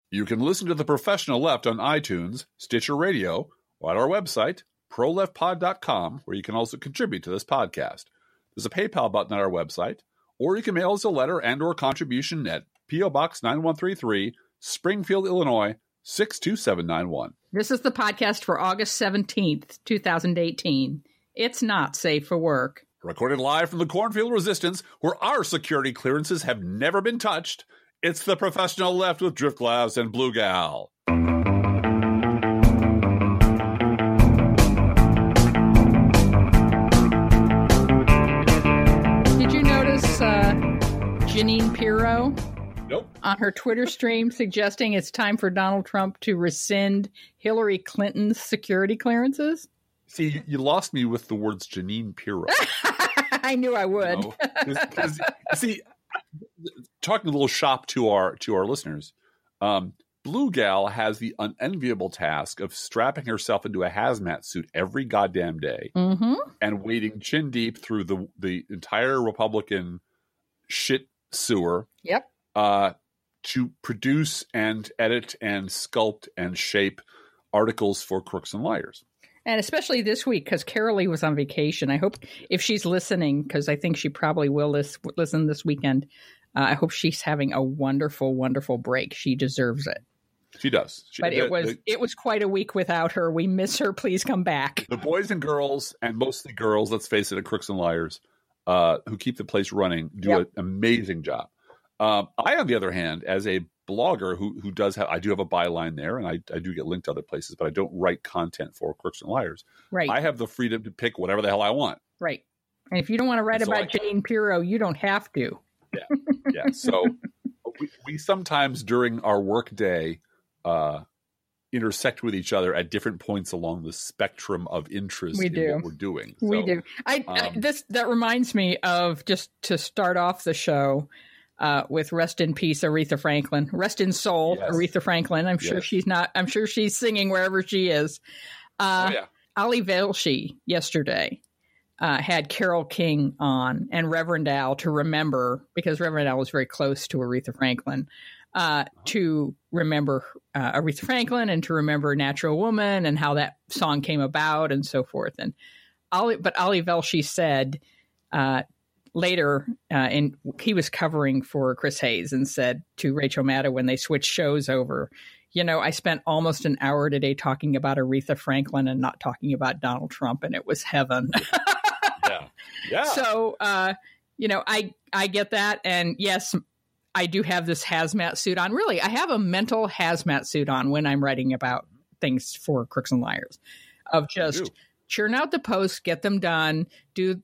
You can listen to The Professional Left on iTunes, Stitcher Radio, or at our website, proleftpod.com, where you can also contribute to this podcast. There's a PayPal button on our website, or you can mail us a letter and or contribution at P.O. Box 9133, Springfield, Illinois, 62791. This is the podcast for August 17th, 2018. It's not safe for work. Recorded live from the Cornfield Resistance, where our security clearances have never been touched, it's The Professional Left with Driftglass and Blue Gal. Did you notice Jeanine Pirro? Nope. On her Twitter stream suggesting it's time for Donald Trump to rescind Hillary Clinton's security clearances? See, you lost me with the words Jeanine Pirro. I knew I would. See, talking a little shop to our listeners, Blue Gal has the unenviable task of strapping herself into a hazmat suit every goddamn day and wading chin deep through the entire Republican shit sewer. Yep. To produce and edit and sculpt and shape articles for Crooks and Liars. And especially this week, because Carolee was on vacation. I hope if she's listening, because I think she probably will listen this weekend, I hope she's having a wonderful, wonderful break. She deserves it. She does. But it was quite a week without her. We miss her. Please come back. The boys and girls, and mostly girls, let's face it, at Crooks and Liars, who keep the place running, do an amazing job. I, on the other hand, as a blogger who does have, I do have a byline there, and I do get linked to other places, but I don't write content for Crooks and Liars. Right. I have the freedom to pick whatever the hell I want. Right. And if you don't want to write about Jeanine Pirro, you don't have to. Yeah. So we sometimes during our work day intersect with each other at different points along the spectrum of interest in what we're doing. We do. That reminds me of, just to start off the show, with rest in peace, Aretha Franklin. Rest in soul, yes. Aretha Franklin. I'm sure she's not. I'm sure she's singing wherever she is. Ali Velshi yesterday had Carole King on and Reverend Al to remember, because Reverend Al was very close to Aretha Franklin, to remember Aretha Franklin and to remember Natural Woman and how that song came about and so forth. And Ali Velshi said later, and he was covering for Chris Hayes, and said to Rachel Maddow when they switched shows over, I spent almost an hour today talking about Aretha Franklin and not talking about Donald Trump, and it was heaven. Yeah. So, I get that. And yes, I do have this hazmat suit on. Really, I have a mental hazmat suit on when I'm writing about things for Crooks and Liars, of just churn out the posts, get them done, do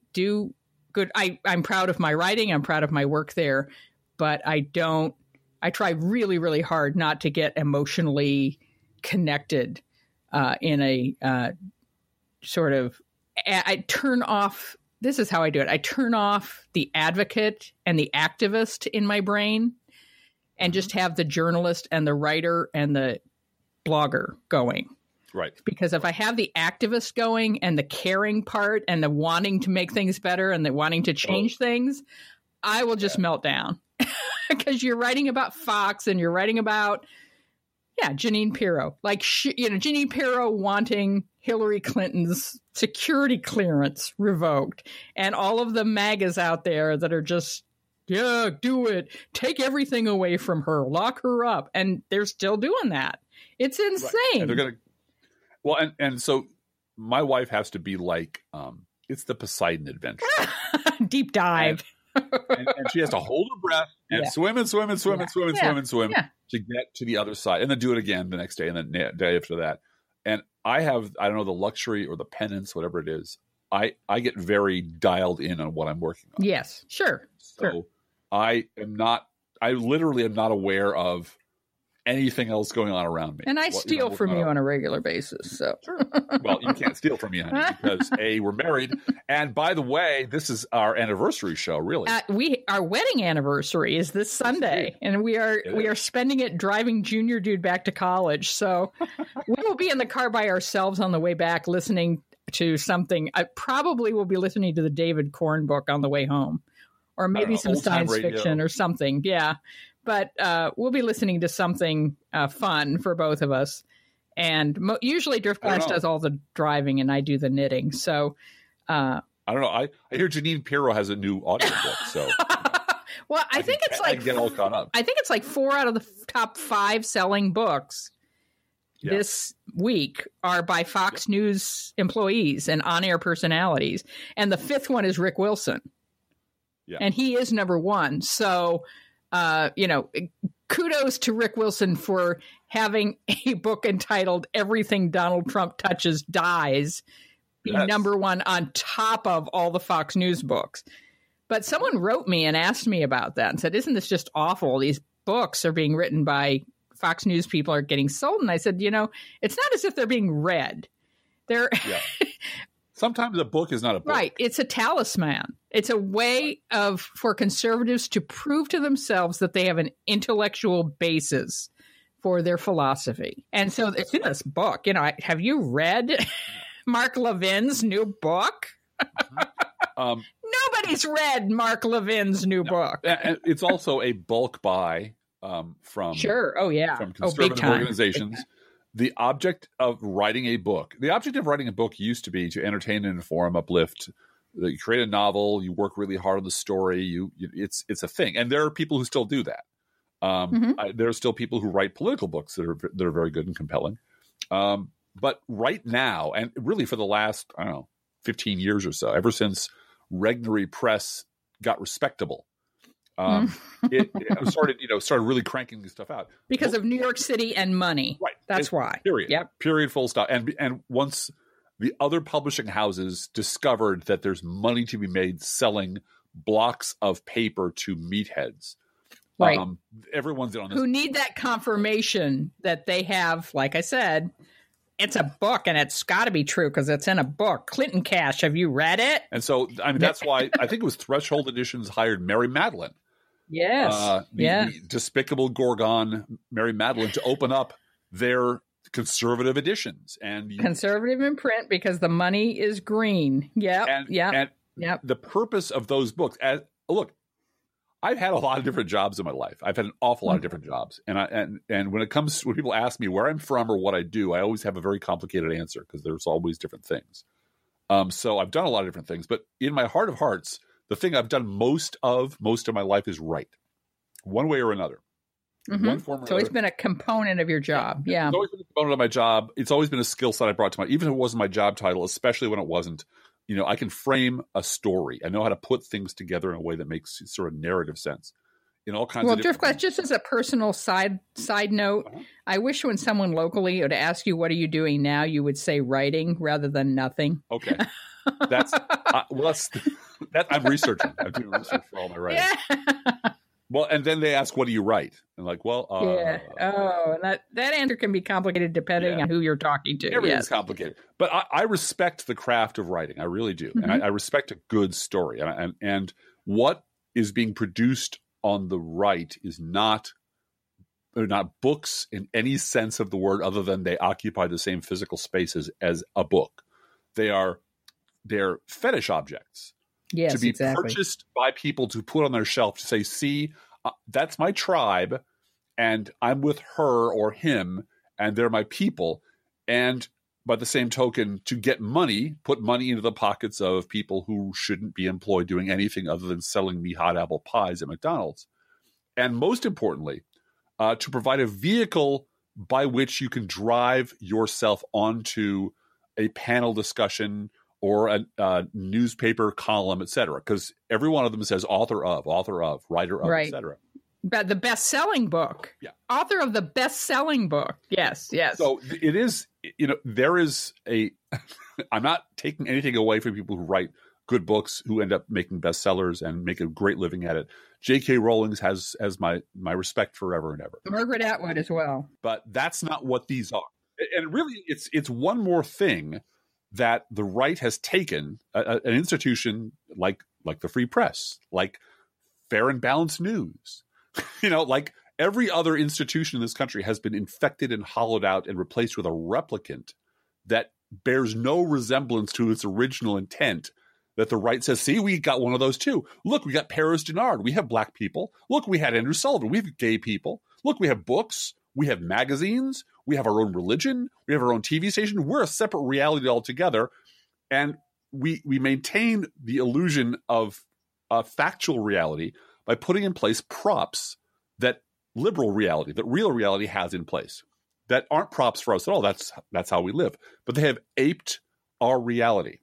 good. I'm proud of my writing. I'm proud of my work there, but I try really, really hard not to get emotionally connected in a sort of, I turn off. This is how I do it. I turn off the advocate and the activist in my brain and just have the journalist and the writer and the blogger going. Right. Because if I have the activist going and the caring part and the wanting to make things better and the wanting to change things, I will just melt down. Because you're writing about Fox and you're writing about, Jeanine Pirro. Like, Jeanine Pirro wanting Hillary Clinton's security clearance revoked. And all of the MAGAs out there that are just, do it. Take everything away from her. Lock her up. And they're still doing that. It's insane. Right. And they're going to. Well, and so my wife has to be like, it's the Poseidon Adventure. Deep dive. And she has to hold her breath and swim to get to the other side, and then do it again the next day and then the day after that. And I don't know, the luxury or the penance, whatever it is. I get very dialed in on what I'm working on. Yes, sure. So I literally am not aware of anything else going on around me. And I steal from you on a regular basis. So, sure. Well, you can't steal from me, honey, because A, we're married, and by the way, this is our anniversary show. Really, our wedding anniversary is this Sunday, and we are spending it driving Junior Dude back to college. So we will be in the car by ourselves on the way back, listening to something. I probably will be listening to the David Korn book on the way home, or maybe some science fiction or something. Yeah. But we'll be listening to something fun for both of us. And usually Driftglass does all the driving and I do the knitting. So I don't know. I hear Janine Pirro has a new audiobook. So well, I think it's like get all caught up. I think it's like 4 out of the top 5 selling books this week are by Fox News employees and on-air personalities. And the 5th one is Rick Wilson. Yeah. And he is number 1. So, kudos to Rick Wilson for having a book entitled Everything Donald Trump Touches Dies be number 1 on top of all the Fox News books. But someone wrote me and asked me about that and said, isn't this just awful? These books are being written by Fox News people are getting sold. And I said, it's not as if they're being read. They're sometimes a book is not a book. Right. It's a talisman. It's a way for conservatives to prove to themselves that they have an intellectual basis for their philosophy. And so it's in this book. Have you read Mark Levin's new book? Nobody's read Mark Levin's new book. And it's also a bulk buy from from conservative organizations. The object of writing a book used to be to entertain and inform, uplift. You create a novel, you work really hard on the story. It's a thing, and there are people who still do that. There are still people who write political books that are very good and compelling. But right now, and really for the last 15 years or so, ever since Regnery Press got respectable, it started really cranking this stuff out because of New York City and money. Right, that's why. Period. Yep. Period. Full stop. And once the other publishing houses discovered that there's money to be made selling blocks of paper to meatheads, right? Everyone's in on this. Who need that confirmation that they have, like I said, it's a book and it's got to be true because it's in a book. Clinton Cash, have you read it? And so, that's why I think it was Threshold Editions hired Mary Madeline. Yes. The despicable Gorgon, Mary Madeline, to open up their conservative editions. And conservative in print because the money is green. Yep. And the purpose of those books, look, I've had a lot of different jobs in my life. I've had an awful lot of different jobs. And when people ask me where I'm from or what I do, I always have a very complicated answer because there's always different things. So I've done a lot of different things, but in my heart of hearts, the thing I've done most of my life is write, one way or another. One form or it's always been a component of your job. Yeah. It's always been a component of my job. It's always been a skill set I brought to even if it wasn't my job title, especially when it wasn't, I can frame a story. I know how to put things together in a way that makes sort of narrative sense in all kinds of different Driftglass, just as a personal side note, I wish when someone locally would ask you, what are you doing now? You would say writing rather than nothing. Okay. That's I'm researching. I'm doing research for all my writing. Yeah. Well, and then they ask, what do you write? And and that answer can be complicated depending on who you're talking to. Everything's complicated. But I respect the craft of writing. I really do. And I respect a good story. And what is being produced on the right is they're not books in any sense of the word other than they occupy the same physical spaces as a book. They're fetish objects. Yes, to be purchased by people to put on their shelf to say, see, that's my tribe, and I'm with her or him, and they're my people. And by the same token, to get money, put money into the pockets of people who shouldn't be employed doing anything other than selling me hot apple pies at McDonald's. And most importantly, to provide a vehicle by which you can drive yourself onto a panel discussion or a newspaper column, et cetera, because every one of them says author of, writer of, et cetera. But the best-selling book. Yeah. Author of the best-selling book. Yes. So it is, there is I'm not taking anything away from people who write good books who end up making bestsellers and make a great living at it. J.K. Rowling has my respect forever and ever. Margaret Atwood as well. But that's not what these are. And really, it's one more thing that the right has taken, an institution like the Free Press, like Fair and Balanced News, like every other institution in this country has been infected and hollowed out and replaced with a replicant that bears no resemblance to its original intent, that the right says, see, we got one of those too. Look, we got Paris Denard. We have black people. Look, we had Andrew Sullivan. We have gay people. Look, we have books. We have magazines. We have our own religion. We have our own TV station. We're a separate reality altogether. And we maintain the illusion of factual reality by putting in place props that liberal reality, that real reality has in place, that aren't props for us at all. That's how we live. But they have aped our reality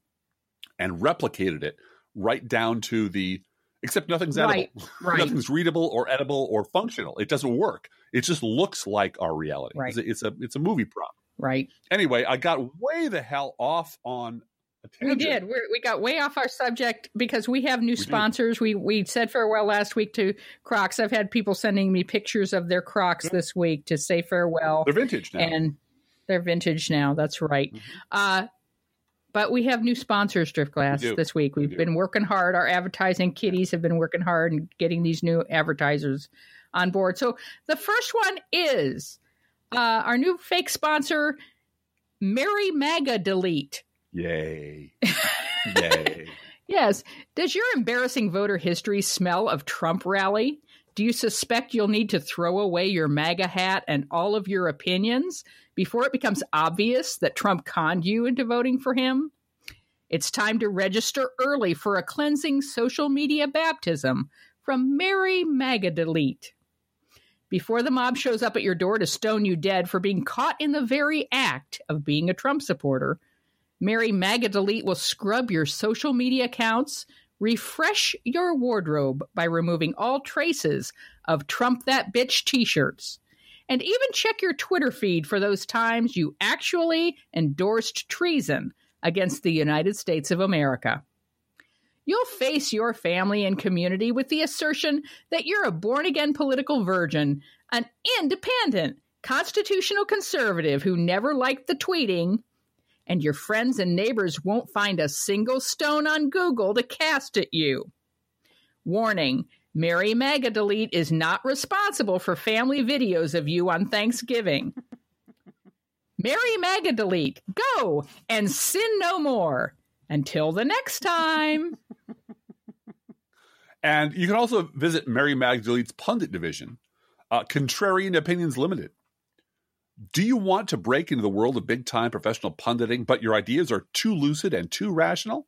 and replicated it right down to the, except nothing's edible. Right. Nothing's readable or edible or functional. It doesn't work. It just looks like our reality. Right. It's a movie prop. Right. Anyway, I got way the hell off on a tangent. We did. We got way off our subject because we have new sponsors. We said farewell last week to Crocs. I've had people sending me pictures of their Crocs this week to say farewell. They're vintage now. And they're vintage now. That's right. Mm-hmm. But we have new sponsors, Driftglass, this week. We've been working hard. Our advertising kitties have been working hard and getting these new advertisers on board. So the first one is our new fake sponsor, Mary MAGA Delete. Yay. Yay. Yes. Does your embarrassing voter history smell of Trump rally? Do you suspect you'll need to throw away your MAGA hat and all of your opinions before it becomes obvious that Trump conned you into voting for him? It's time to register early for a cleansing social media baptism from Mary MAGA Delete. Before the mob shows up at your door to stone you dead for being caught in the very act of being a Trump supporter, Mary MAGA Delete will scrub your social media accounts, refresh your wardrobe by removing all traces of Trump That Bitch t-shirts, and even check your Twitter feed for those times you actually endorsed treason against the United States of America. You'll face your family and community with the assertion that you're a born-again political virgin, an independent, constitutional conservative who never liked the tweeting, and your friends and neighbors won't find a single stone on Google to cast at you. Warning, Mary MAGA Delete is not responsible for family videos of you on Thanksgiving. Mary MAGA Delete, go and sin no more. Until the next time. And you can also visit Mary MAGA Delete's pundit division, Contrarian Opinions Limited. Do you want to break into the world of big-time professional punditing, but your ideas are too lucid and too rational?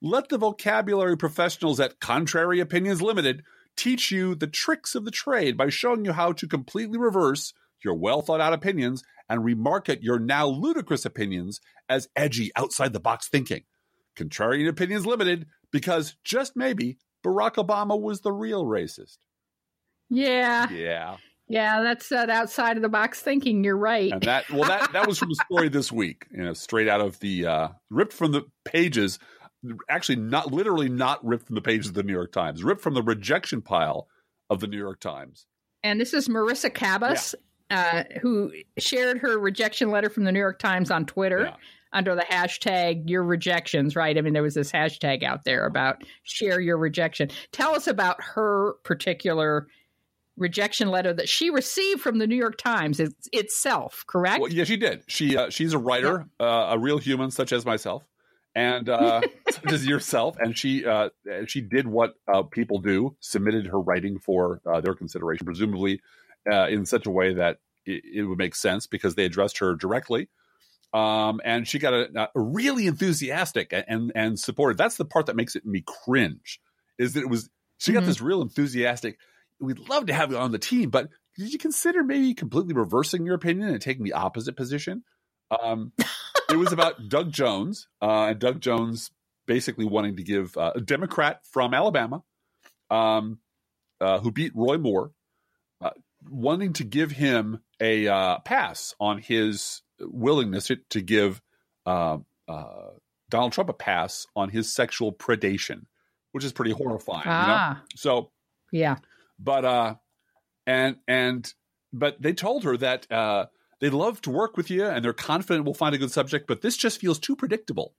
Let the vocabulary professionals at Contrary Opinions Limited teach you the tricks of the trade by showing you how to completely reverse your well-thought-out opinions and remarket your now ludicrous opinions as edgy, outside-the-box thinking. Contrarian Opinions Limited, because just maybe Barack Obama was the real racist. Yeah. Yeah. Yeah, that's that outside of the box thinking. You're right. And that was from the story this week, straight out of the ripped from the pages, actually not ripped from the pages of the New York Times, ripped from the rejection pile of the New York Times. And this is Marissa Cabas, who shared her rejection letter from the New York Times on Twitter under the hashtag your rejections, right? I mean, there was this hashtag out there about share your rejection. Tell us about her particular rejection letter that she received from the New York Times itself, correct? Well, yeah, she did. She's a writer, a real human such as myself, and such as yourself. And she did what people do, submitted her writing for their consideration, presumably in such a way that it would make sense because they addressed her directly. And she got a really enthusiastic and supportive. That's the part that makes me cringe, is that she got this real enthusiastic. We'd love to have you on the team, but did you consider maybe completely reversing your opinion and taking the opposite position? It was about Doug Jones, and Doug Jones basically wanting to give a Democrat from Alabama who beat Roy Moore, wanting to give him a pass on his willingness to give Donald Trump a pass on his sexual predation, which is pretty horrifying. So, yeah. But they told her that they'd love to work with you and they're confident we'll find a good subject, but this just feels too predictable.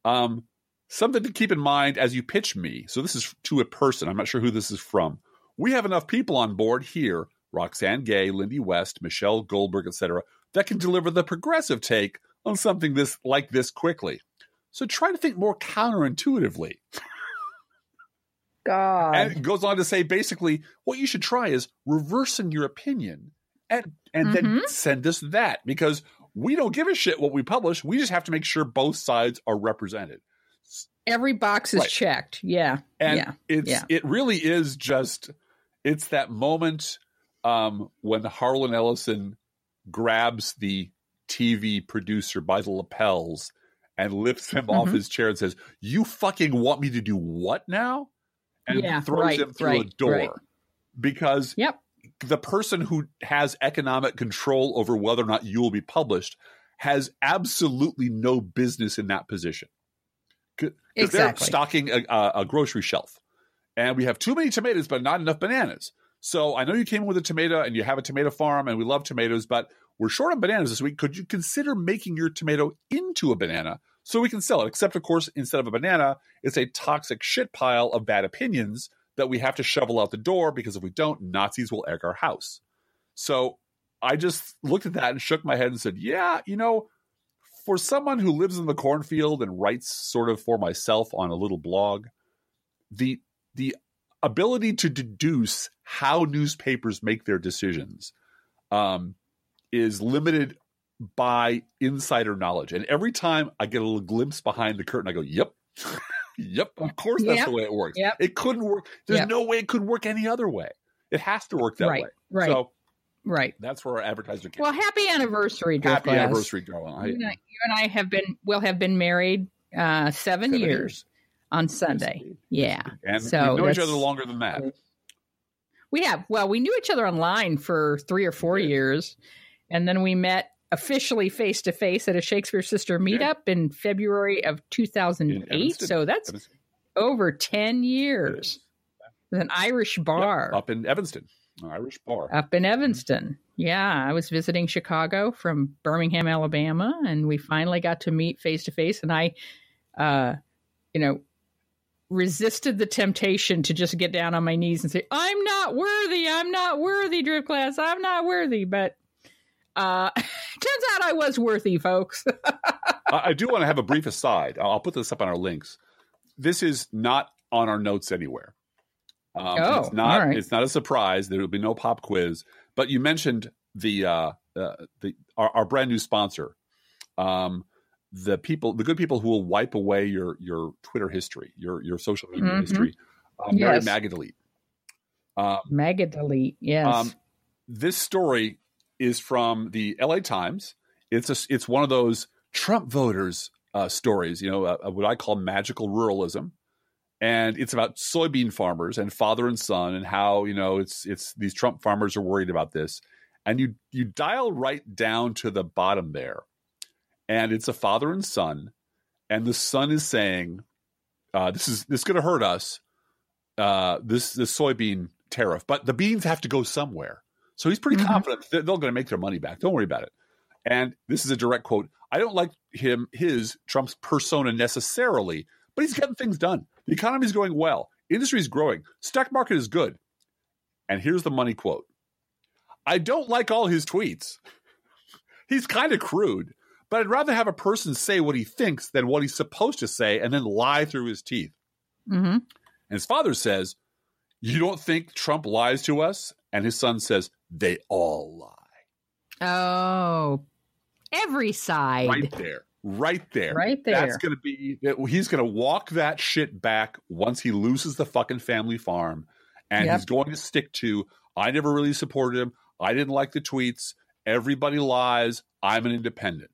Something to keep in mind as you pitch me. So this is to a person. I'm not sure who this is from. We have enough people on board here, Roxane Gay, Lindy West, Michelle Goldberg, etc., that can deliver the progressive take on something like this quickly. So try to think more counterintuitively. God. And it goes on to say, basically, what you should try is reversing your opinion and then send us that, because we don't give a shit what we publish. We just have to make sure both sides are represented. Every box is checked. Yeah. And it really is just, it's that moment when Harlan Ellison grabs the TV producer by the lapels and lifts him off his chair and says, "You fucking want me to do what now?" And throws him through a door. Because the person who has economic control over whether or not you will be published has absolutely no business in that position. Because they're stocking a grocery shelf. And we have too many tomatoes, but not enough bananas. So I know you came in with a tomato and you have a tomato farm and we love tomatoes, but we're short on bananas this week. Could you consider making your tomato into a banana so we can sell it? Except, of course, instead of a banana, it's a toxic shit pile of bad opinions that we have to shovel out the door, because if we don't, Nazis will egg our house. So I just looked at that and shook my head and said, yeah, for someone who lives in the cornfield and writes sort of for myself on a little blog, the ability to deduce how newspapers make their decisions is limited by insider knowledge. And every time I get a little glimpse behind the curtain, I go, yep, of course that's the way it works. Yep. It couldn't work. There's no way it could work any other way. It has to work that way. Right. So that's where our advertiser came. Well, happy anniversary, Happy anniversary, darling. You and I will have been married 7 years on Sunday. Yeah. And so we know each other longer than that. We have. Well, we knew each other online for 3 or 4 years. And then we met officially face-to-face at a Shakespeare Sister meetup in February of 2008. So that's over 10 years. It was an Irish bar. Up in Evanston. An Irish bar. Up in Evanston. Yeah. I was visiting Chicago from Birmingham, Alabama, and we finally got to meet face-to-face. And I, resisted the temptation to just get down on my knees and say, I'm not worthy, Drip Class. I'm not worthy. But turns out I was worthy, folks. I do want to have a brief aside. I'll put this up on our links. This is not on our notes anywhere. It's not a surprise. There will be no pop quiz. But you mentioned our brand new sponsor. The good people who will wipe away your Twitter history, your social media history. Mary Magadelete. Magadelete, yes. This story is from the LA Times. It's one of those Trump voters stories, what I call magical ruralism. And it's about soybean farmers and father and son, and how, it's these Trump farmers are worried about this. And you dial right down to the bottom there. And it's a father and son, and the son is saying, "This is going to hurt us, this soybean tariff, but the beans have to go somewhere." So he's pretty confident they're going to make their money back. Don't worry about it. And this is a direct quote. I don't like Trump's persona necessarily, but he's getting things done. The economy is going well. Industry is growing. Stock market is good. And here's the money quote. I don't like all his tweets. He's kind of crude. But I'd rather have a person say what he thinks than what he's supposed to say and then lie through his teeth. And his father says, you don't think Trump lies to us? And his son says, they all lie. Oh, every side. Right there. That's going to be, he's going to walk that shit back once he loses the fucking family farm. And he's going to stick to, I never really supported him. I didn't like the tweets. Everybody lies. I'm an independent.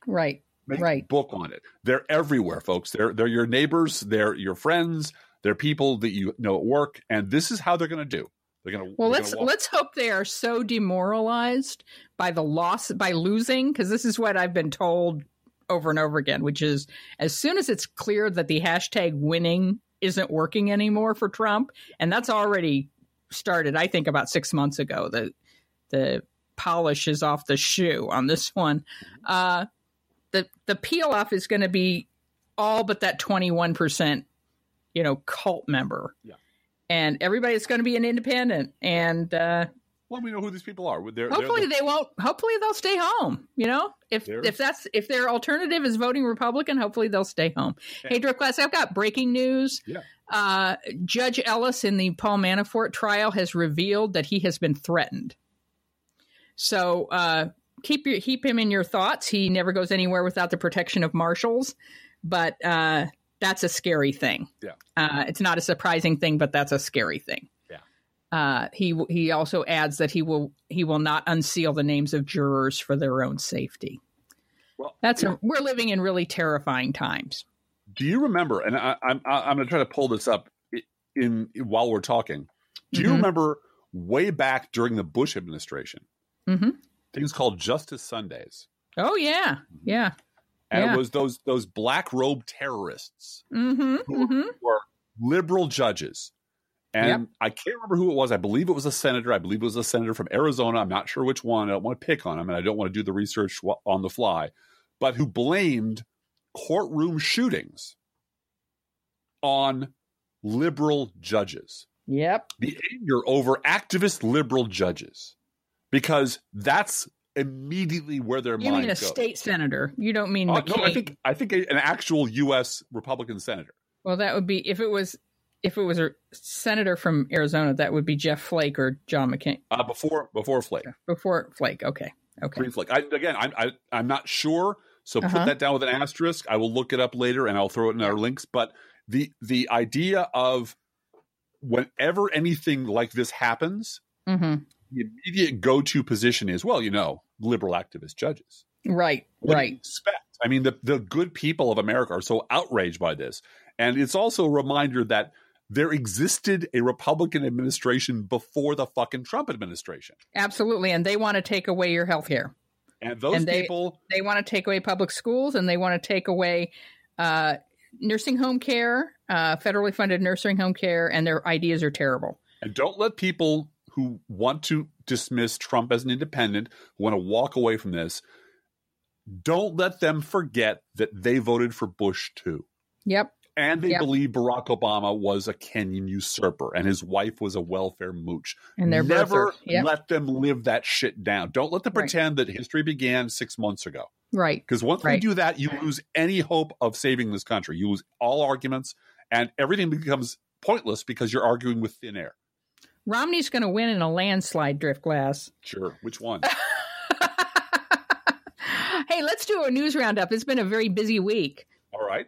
Right. Make a book on it. They're everywhere, folks. They're your neighbors. They're your friends. They're people that you know at work. And this is how they're going to do. They're going to. Well, let's hope they are so demoralized by losing, because this is what I've been told over and over again, which is as soon as it's clear that the hashtag winning isn't working anymore for Trump, and that's already started, I think, about 6 months ago. The polish is off the shoe on this one. The peel off is going to be all but that 21%, cult member. Yeah. And everybody's going to be an independent. And Well, we know who these people are. Hopefully they won't. Hopefully they'll stay home. You know, if their alternative is voting Republican, hopefully they'll stay home. Hey, Drip Class, I've got breaking news. Yeah. Judge Ellis in the Paul Manafort trial has revealed that he has been threatened. So keep him in your thoughts. He never goes anywhere without the protection of marshals, but that's a scary thing. Yeah. It's not a surprising thing, but that's a scary thing. He also adds that he will not unseal the names of jurors for their own safety. Well, we're living in really terrifying times. Do you remember? And I'm going to try to pull this up while we're talking. Do you remember way back during the Bush administration? Things called Justice Sundays. Oh yeah, yeah. And it was those black robe terrorists who were liberal judges. And I can't remember who it was. I believe it was a senator. I believe it was a senator from Arizona. I'm not sure which one. I don't want to pick on him, and I don't want to do the research on the fly. But who blamed courtroom shootings on liberal judges. Yep. The anger over activist liberal judges. Because that's immediately where their mind goes. You mean a state senator. You don't mean McCain. No, I think an actual U.S. Republican senator. Well, that would be if it was a senator from Arizona, that would be Jeff Flake or John McCain. Before Flake. Before Flake. Okay. Flake. I'm not sure. So put that down with an asterisk. I will look it up later and I'll throw it in our links. But the idea of whenever anything like this happens, the immediate go-to position is, well, liberal activist judges. Right. What do you expect? I mean, the good people of America are so outraged by this. And it's also a reminder that there existed a Republican administration before the fucking Trump administration. Absolutely. And they want to take away your health care. And those people... They want to take away public schools, and they want to take away nursing home care, federally funded nursing home care, and their ideas are terrible. And don't let people who want to dismiss Trump as an independent, who want to walk away from this, don't let them forget that they voted for Bush too. Yep. And they believe Barack Obama was a Kenyan usurper and his wife was a welfare mooch. And they're never let them live that shit down. Don't let them pretend that history began 6 months ago. Right. Because once they do that, you lose any hope of saving this country. You lose all arguments and everything becomes pointless because you're arguing with thin air. Romney's going to win in a landslide, Drift Glass. Sure. Which one? Hey, let's do a news roundup. It's been a very busy week. All right.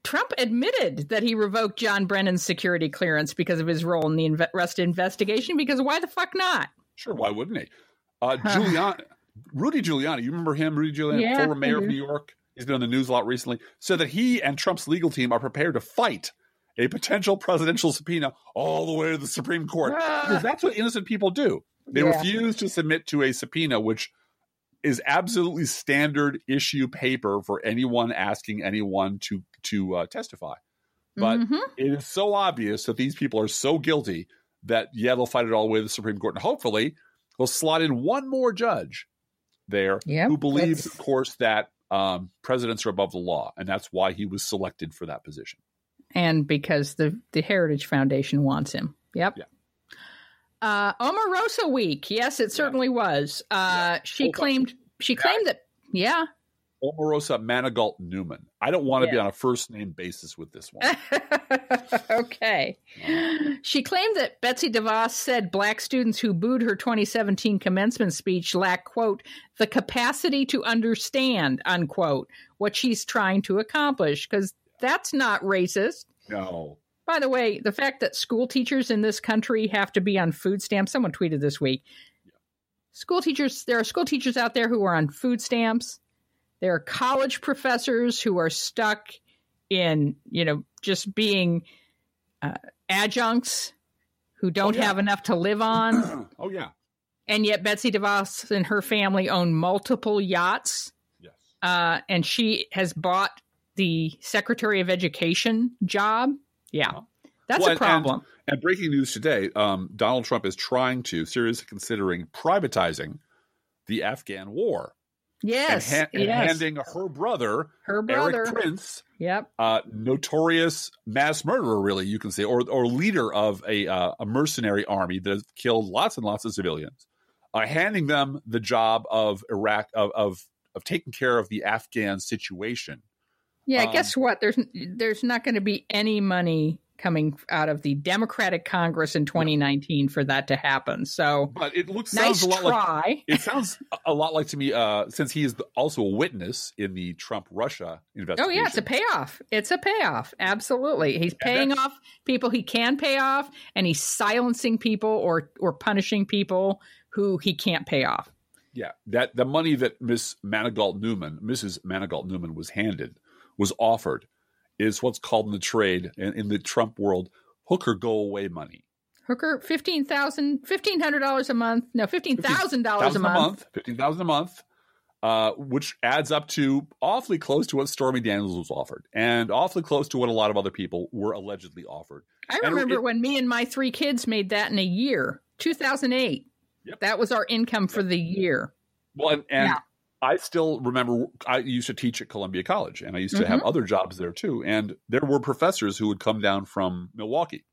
Trump admitted that he revoked John Brennan's security clearance because of his role in the Russia investigation, because why the fuck not? Sure, why wouldn't he? Rudy Giuliani, you remember him, Rudy Giuliani, former mayor of New York? He's been on the news a lot recently. Said that he and Trump's legal team are prepared to fight a potential presidential subpoena all the way to the Supreme Court. Because that's what innocent people do. They refuse to submit to a subpoena, which is absolutely standard issue paper for anyone asking anyone to testify. But it is so obvious that these people are so guilty that, they'll fight it all the way to the Supreme Court. And hopefully they'll slot in one more judge there who believes, of course, that presidents are above the law. And that's why he was selected for that position. And because the Heritage Foundation wants him. Yep. Yeah. Omarosa Week. Yes, it certainly was. She claimed that. Yeah. Omarosa Manigault Newman. I don't want to be on a first name basis with this one. Okay. She claimed that Betsy DeVos said black students who booed her 2017 commencement speech lack, quote, the capacity to understand, unquote, what she's trying to accomplish, because that's not racist. No. By the way, the fact that school teachers in this country have to be on food stamps, someone tweeted this week. There are school teachers out there who are on food stamps. There are college professors who are stuck in, just being adjuncts who don't have enough to live on. Oh, yeah. And yet Betsy DeVos and her family own multiple yachts. Yes. And she has bought the Secretary of Education job. Yeah. That's a problem. And breaking news today, Donald Trump is seriously considering privatizing the Afghan war. Yes. And handing her brother, Eric Prince, notorious mass murderer, really, you can say, or leader of a mercenary army that has killed lots and lots of civilians, handing them the job of Iraq, of taking care of the Afghan situation. Yeah, guess what? There's not going to be any money coming out of the Democratic Congress in 2019 for that to happen. So, but sounds a lot like it sounds a lot like to me, since he is also a witness in the Trump-Russia investigation. Oh yeah, it's a payoff. It's a payoff. Absolutely, he's paying off people he can pay off, and he's silencing people or punishing people who he can't pay off. Yeah, that the money that Mrs. Manigault Newman was offered is what's called in the trade, in the Trump world, hooker go away money. Hooker, $1,500 a month. No, $15,000 a month. $15,000 a month, which adds up to awfully close to what Stormy Daniels was offered, and awfully close to what a lot of other people were allegedly offered. I remember when me and my 3 kids made that in a year, 2008. Yep. That was our income for the year. Well, and I still remember I used to teach at Columbia College, and I used to have other jobs there too. And there were professors who would come down from Milwaukee.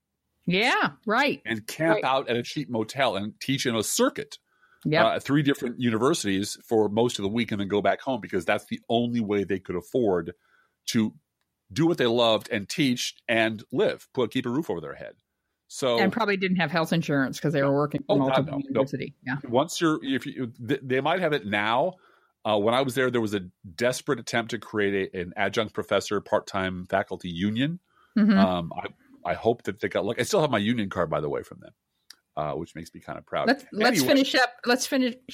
Yeah, right. And camp out at a cheap motel and teach in a circuit at 3 different universities for most of the week and then go back home, because that's the only way they could afford to do what they loved and teach and live, keep a roof over their head. So, and probably didn't have health insurance because they were working at multiple university. No. Yeah. Once they might have it now. When I was there was a desperate attempt to create an adjunct professor part-time faculty union. Mm-hmm. I hope that they got lucky. I still have my union card, by the way, from them, which makes me kind of proud. Let's finish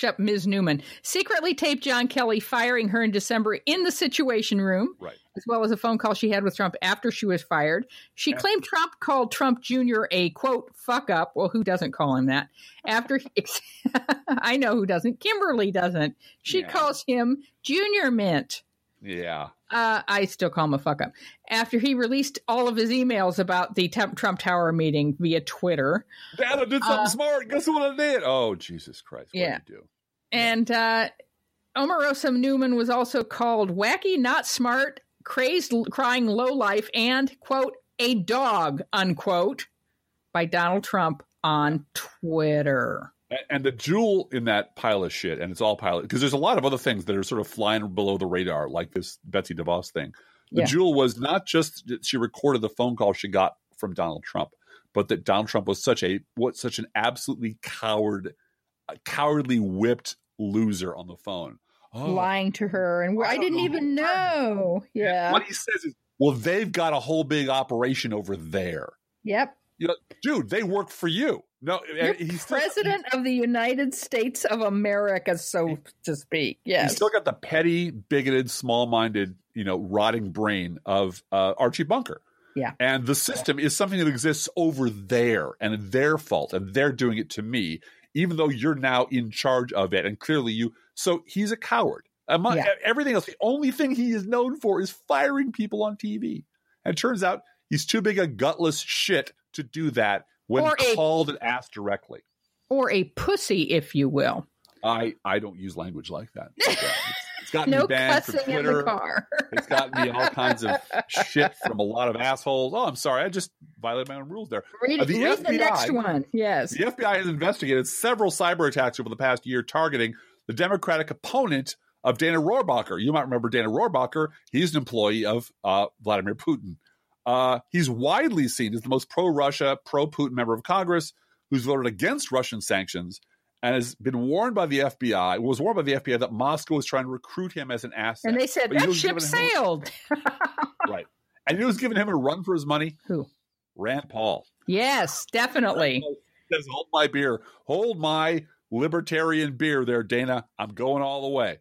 up Ms. Newman. Secretly taped John Kelly firing her in December in the Situation Room, as well as a phone call she had with Trump after she was fired. She claimed Trump called Trump Jr. a, quote, fuck up. Well, who doesn't call him that? I know who doesn't. Kimberly doesn't. She calls him Junior Mint. Yeah. I still call him a fuck up. After he released all of his emails about the Trump Tower meeting via Twitter. Dad, I did something smart. Guess what I did? Oh, Jesus Christ. What did you do? And Omarosa Newman was also called wacky, not smart, crazed, crying lowlife, and, quote, a dog, unquote, by Donald Trump on Twitter. And the jewel in that pile of shit, and it's all pile, because there's a lot of other things that are sort of flying below the radar, like this Betsy DeVos thing. The jewel was not just that she recorded the phone call she got from Donald Trump, but that Donald Trump was such an absolutely cowardly whipped loser on the phone. Lying to her, and I didn't even know. Yeah. What he says is, well, they've got a whole big operation over there. Yep. Dude, they work for you. No, he's president of the United States of America, so to speak. Yes, he's still got the petty, bigoted, small-minded, rotting brain of Archie Bunker. Yeah, and the system is something that exists over there, and their fault, and they're doing it to me, even though you're now in charge of it, and clearly you. So he's a coward. Among everything else, the only thing he is known for is firing people on TV, and it turns out he's too big a gutless shit to do that when called and asked directly. Or a pussy, if you will. I don't use language like that. It's gotten me banned from Twitter. In the car. It's gotten me all kinds of shit from a lot of assholes. Oh, I'm sorry. I just violated my own rules there. Read the next one. Yes. The FBI has investigated several cyber attacks over the past year targeting the Democratic opponent of Dana Rohrabacher. You might remember Dana Rohrabacher. He's an employee of Vladimir Putin. He's widely seen as the most pro-Russia, pro-Putin member of Congress who's voted against Russian sanctions and has been warned by the FBI, that Moscow was trying to recruit him as an asset. And they said, that ship sailed. Right. And you know who's giving him a run for his money? Who? Rand Paul. Yes, definitely. Says, hold my beer. Hold my libertarian beer there, Dana. I'm going all the way.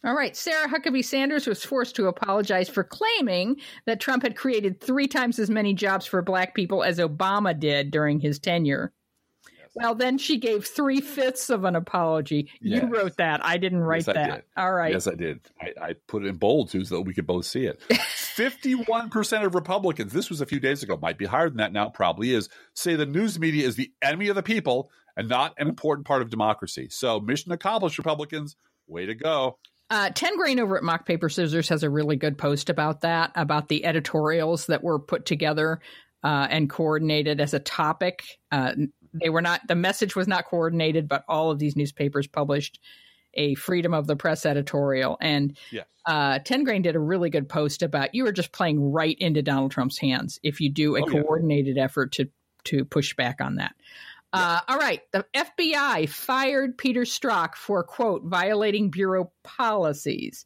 All right. Sarah Huckabee Sanders was forced to apologize for claiming that Trump had created 3 times as many jobs for black people as Obama did during his tenure. Yes. Well, then she gave 3/5 of an apology. Yes. You wrote that. I didn't write that. Did. All right. Yes, I did. I put it in bold, too, so that we could both see it. 51% of Republicans, this was a few days ago, might be higher than that now, probably is, say the news media is the enemy of the people and not an important part of democracy. So mission accomplished, Republicans. Way to go. 10 Grain over at Mock Paper Scissors has a really good post about that, about the editorials that were put together and coordinated as a topic. They were not, the message was not coordinated, but all of these newspapers published a freedom of the press editorial. And 10 Grain did a really good post about you are just playing right into Donald Trump's hands if you do a coordinated effort to push back on that. All right. The FBI fired Peter Strzok for, quote, violating bureau policies.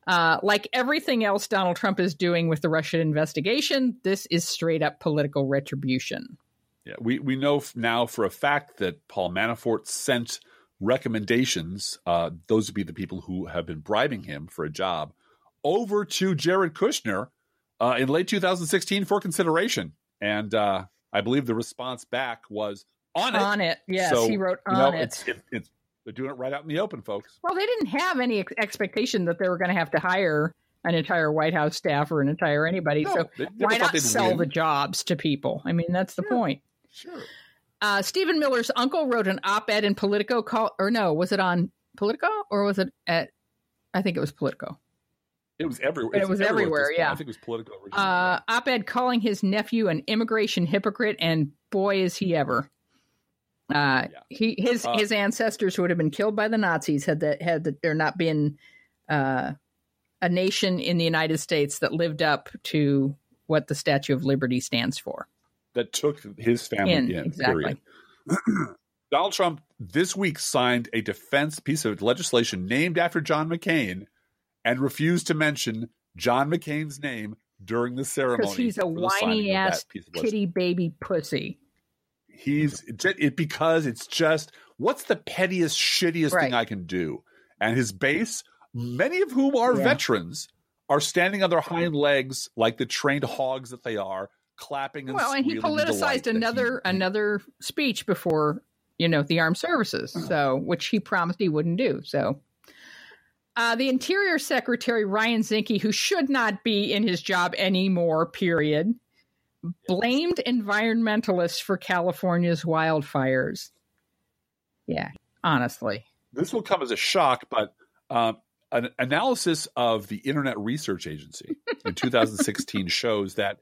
Like everything else Donald Trump is doing with the Russian investigation, this is straight up political retribution. Yeah, we know now for a fact that Paul Manafort sent recommendations, those would be the people who have been bribing him for a job, over to Jared Kushner in late 2016 for consideration. And I believe the response back was on it. On it, yes, so, he wrote on it. They're doing it right out in the open, folks. Well, they didn't have any expectation that they were going to have to hire an entire White House staff or an entire anybody. No, so why not sell the jobs to people? I mean, that's the point. Sure. Stephen Miller's uncle wrote an op-ed in Politico was it on Politico or was it at, I think it was Politico. It was everywhere. It was everywhere, yeah. I think it was Politico originally. Op-ed calling his nephew an immigration hypocrite, and boy, is he ever. His ancestors who would have been killed by the Nazis had there not been a nation in the United States that lived up to what the Statue of Liberty stands for. That took his family in, exactly. Period. Donald Trump this week signed a defense piece of legislation named after John McCain and refused to mention John McCain's name during the ceremony. Because he's a whiny-ass kitty baby pussy. Because it's just, what's the pettiest, shittiest thing I can do? And his base, many of whom are veterans, are standing on their hind legs like the trained hogs that they are, clapping and and he politicized another speech before, the armed services, which he promised he wouldn't do. So the Interior Secretary, Ryan Zinke, who should not be in his job anymore, period, blamed environmentalists for California's wildfires. Yeah, honestly. This will come as a shock, but an analysis of the Internet Research Agency in 2016 shows that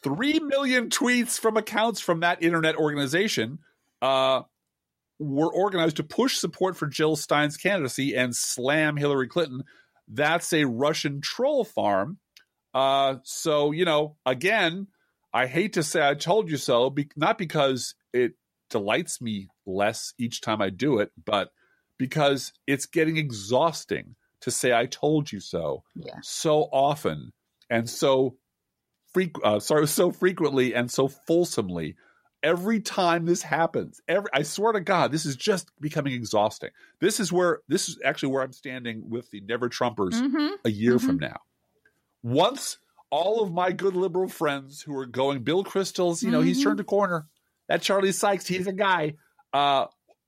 3 million tweets from accounts from that internet organization were organized to push support for Jill Stein's candidacy and slam Hillary Clinton. That's a Russian troll farm. So, again, I hate to say I told you so, not because it delights me less each time I do it, but because it's getting exhausting to say I told you so so often and so frequently and so fulsomely. Every time this happens, I swear to God, this is just becoming exhausting. This is actually where I'm standing with the Never Trumpers a year from now. Once all of my good liberal friends who are going, Bill Kristol's, he's turned a corner. That Charlie Sykes, he's a guy,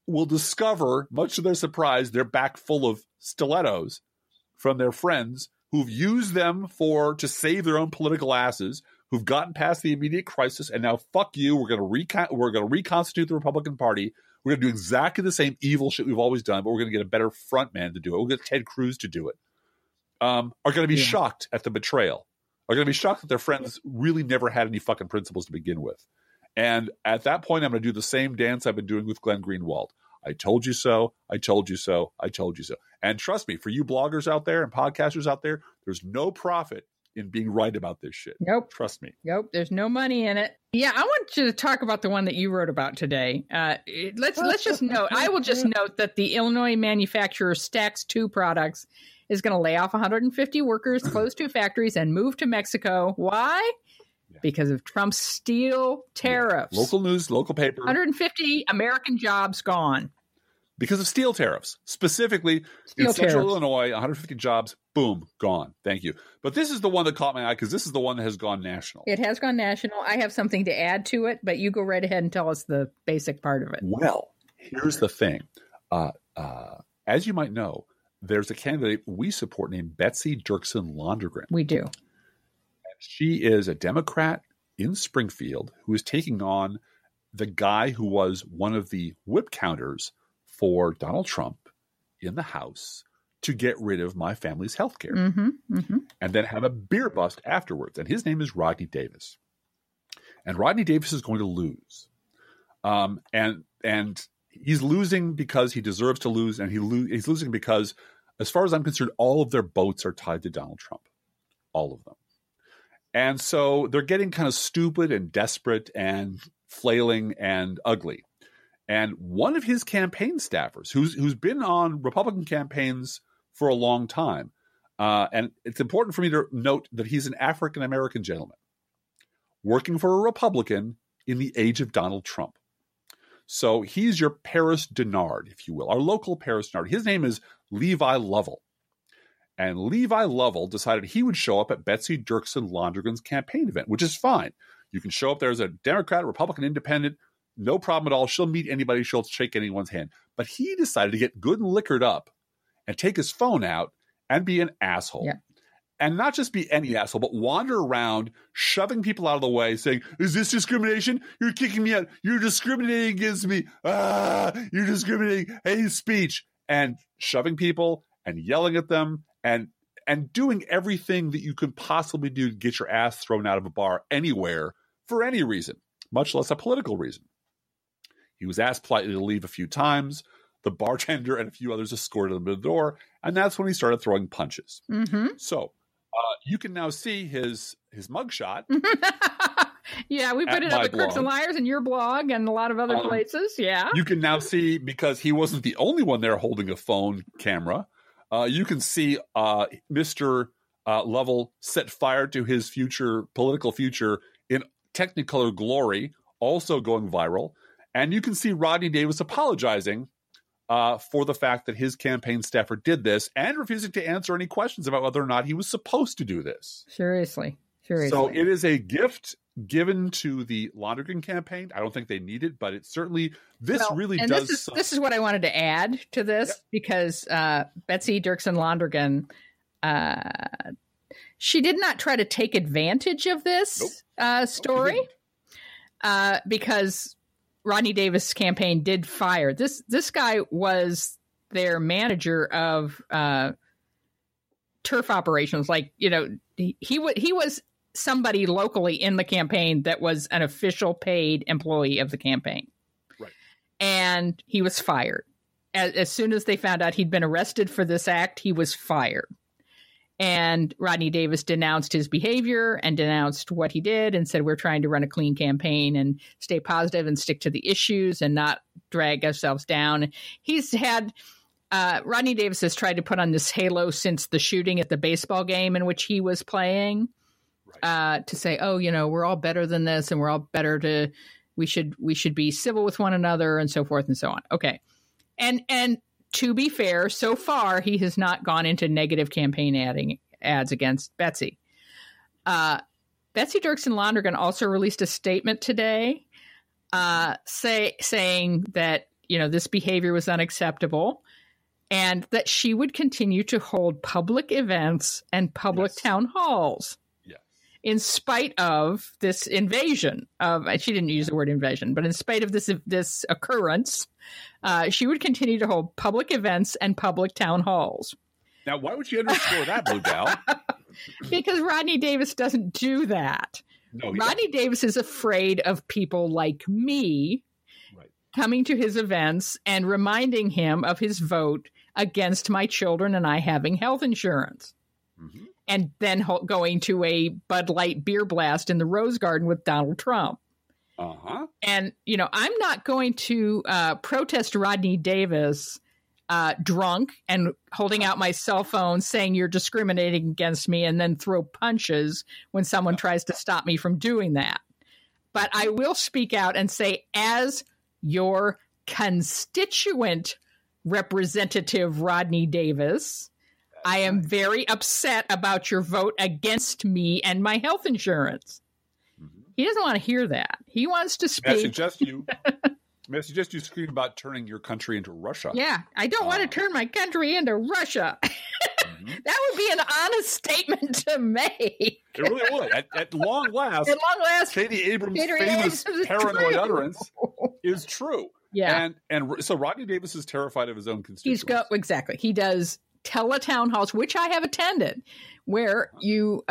will discover, much to their surprise, they're back full of stilettos from their friends who've used them to save their own political asses, who've gotten past the immediate crisis, and now fuck you. We're going to reconstitute the Republican Party. We're going to do exactly the same evil shit we've always done, but we're going to get a better front man to do it. We'll get Ted Cruz to do it. Are going to be shocked at the betrayal. Are going to be shocked that their friends really never had any fucking principles to begin with. And at that point, I'm going to do the same dance I've been doing with Glenn Greenwald. I told you so. I told you so. I told you so. And trust me, for you bloggers out there and podcasters out there, there's no profit in being right about this shit. Nope. Trust me. Nope. There's no money in it. Yeah, I want you to talk about the one that you wrote about today. Let's just note. I will just note that the Illinois manufacturer Stax 2 Products is going to lay off 150 workers, close 2 factories, and move to Mexico. Why? Because of Trump's steel tariffs. Local news, local paper. 150 American jobs gone. Because of steel tariffs. Specifically, in Central Illinois, 150 jobs, boom, gone. Thank you. But this is the one that caught my eye because this is the one that has gone national. It has gone national. I have something to add to it, but you go right ahead and tell us the basic part of it. Well, here's the thing. As you might know, there's a candidate we support named Betsy Dirksen-Londgren. We do. And she is a Democrat in Springfield who is taking on the guy who was one of the whip counters for Donald Trump in the House to get rid of my family's health care. Mm-hmm. And then have a beer bust afterwards. And his name is Rodney Davis. And Rodney Davis is going to lose. And he's losing because he deserves to lose. And he's losing because, as far as I'm concerned, all of their boats are tied to Donald Trump. All of them. And so they're getting kind of stupid and desperate and flailing and ugly. And one of his campaign staffers, who's been on Republican campaigns for a long time, and it's important for me to note that he's an African-American gentleman working for a Republican in the age of Donald Trump. So he's your Paris Denard, if you will, our local Paris Denard. His name is Levi Lovell. And Levi Lovell decided he would show up at Betsy Dirksen Londrigan's campaign event, which is fine. You can show up there as a Democrat, Republican, Independent, no problem at all. She'll meet anybody. She'll shake anyone's hand. But he decided to get good and liquored up and take his phone out and be an asshole. Yeah. And not just be any asshole, but wander around shoving people out of the way saying, is this discrimination? You're kicking me out. You're discriminating against me. You're discriminating. Hate speech. And shoving people and yelling at them and doing everything that you could possibly do to get your ass thrown out of a bar anywhere for any reason, much less a political reason. He was asked politely to leave a few times. The bartender and a few others escorted him to the door, and that's when he started throwing punches. Mm-hmm. So you can now see his mugshot. Yeah, we put it up at Crooks and Liars and your blog and a lot of other places. Yeah. You can now see, because he wasn't the only one there holding a phone camera, you can see Mr. Lovell set fire to his political future in Technicolor glory, also going viral. And you can see Rodney Davis apologizing for the fact that his campaign staffer did this and refusing to answer any questions about whether or not he was supposed to do this. Seriously. So it is a gift given to the Londrigan campaign. I don't think they need it, but it certainly, this is what I wanted to add to this, because Betsy Dirksen Londrigan, she did not try to take advantage of this story because Rodney Davis' campaign did fire. This guy was their manager of turf operations. Like, he was somebody locally in the campaign that was an official paid employee of the campaign. Right. And he was fired. As soon as they found out he'd been arrested for this act, he was fired. And Rodney Davis denounced his behavior and denounced what he did and said, we're trying to run a clean campaign and stay positive and stick to the issues and not drag ourselves down. He's had Rodney Davis has tried to put on this halo since the shooting at the baseball game in which he was playing, to say, we're all better than this and we're all better we should be civil with one another and so forth and so on. Okay. And to be fair, so far, he has not gone into negative campaign ads against Betsy. Betsy Dirksen Londrigan also released a statement today saying that, this behavior was unacceptable and that she would continue to hold public events and public town halls in spite of this invasion she didn't use the word invasion, but in spite of this occurrence, she would continue to hold public events and public town halls. Now, why would you underscore that, Blue Gal? Because Rodney Davis doesn't do that. No, Rodney Davis is afraid of people like me coming to his events and reminding him of his vote against my children and I having health insurance. Mm-hmm. And then going to a Bud Light beer blast in the Rose Garden with Donald Trump. Uh-huh. And, I'm not going to protest Rodney Davis drunk and holding out my cell phone saying you're discriminating against me and then throw punches when someone tries to stop me from doing that. But I will speak out and say, as your constituent representative, Rodney Davis, I am very upset about your vote against me and my health insurance. Mm-hmm. He doesn't want to hear that. He wants to speak. May I suggest you scream about turning your country into Russia? Yeah, I don't want to turn my country into Russia. Mm-hmm. That would be an honest statement to make. It really would. At long last, Katie Abrams' famous paranoid utterance is true. Yeah. And so Rodney Davis is terrified of his own constituents. Exactly. He does teletown halls, which I have attended, where you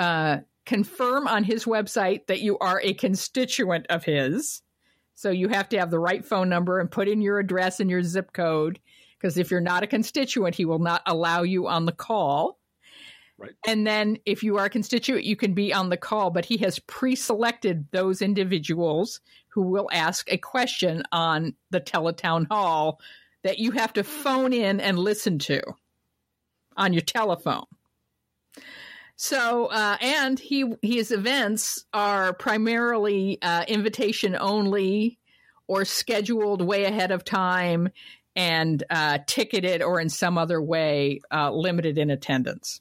confirm on his website that you are a constituent of his. So you have to have the right phone number and put in your address and your zip code, because if you're not a constituent, he will not allow you on the call. Right. And then if you are a constituent, you can be on the call, but he has pre-selected those individuals who will ask a question on the teletown hall that you have to phone in and listen to on your telephone. So, and his events are primarily invitation only or scheduled way ahead of time and ticketed or in some other way limited in attendance.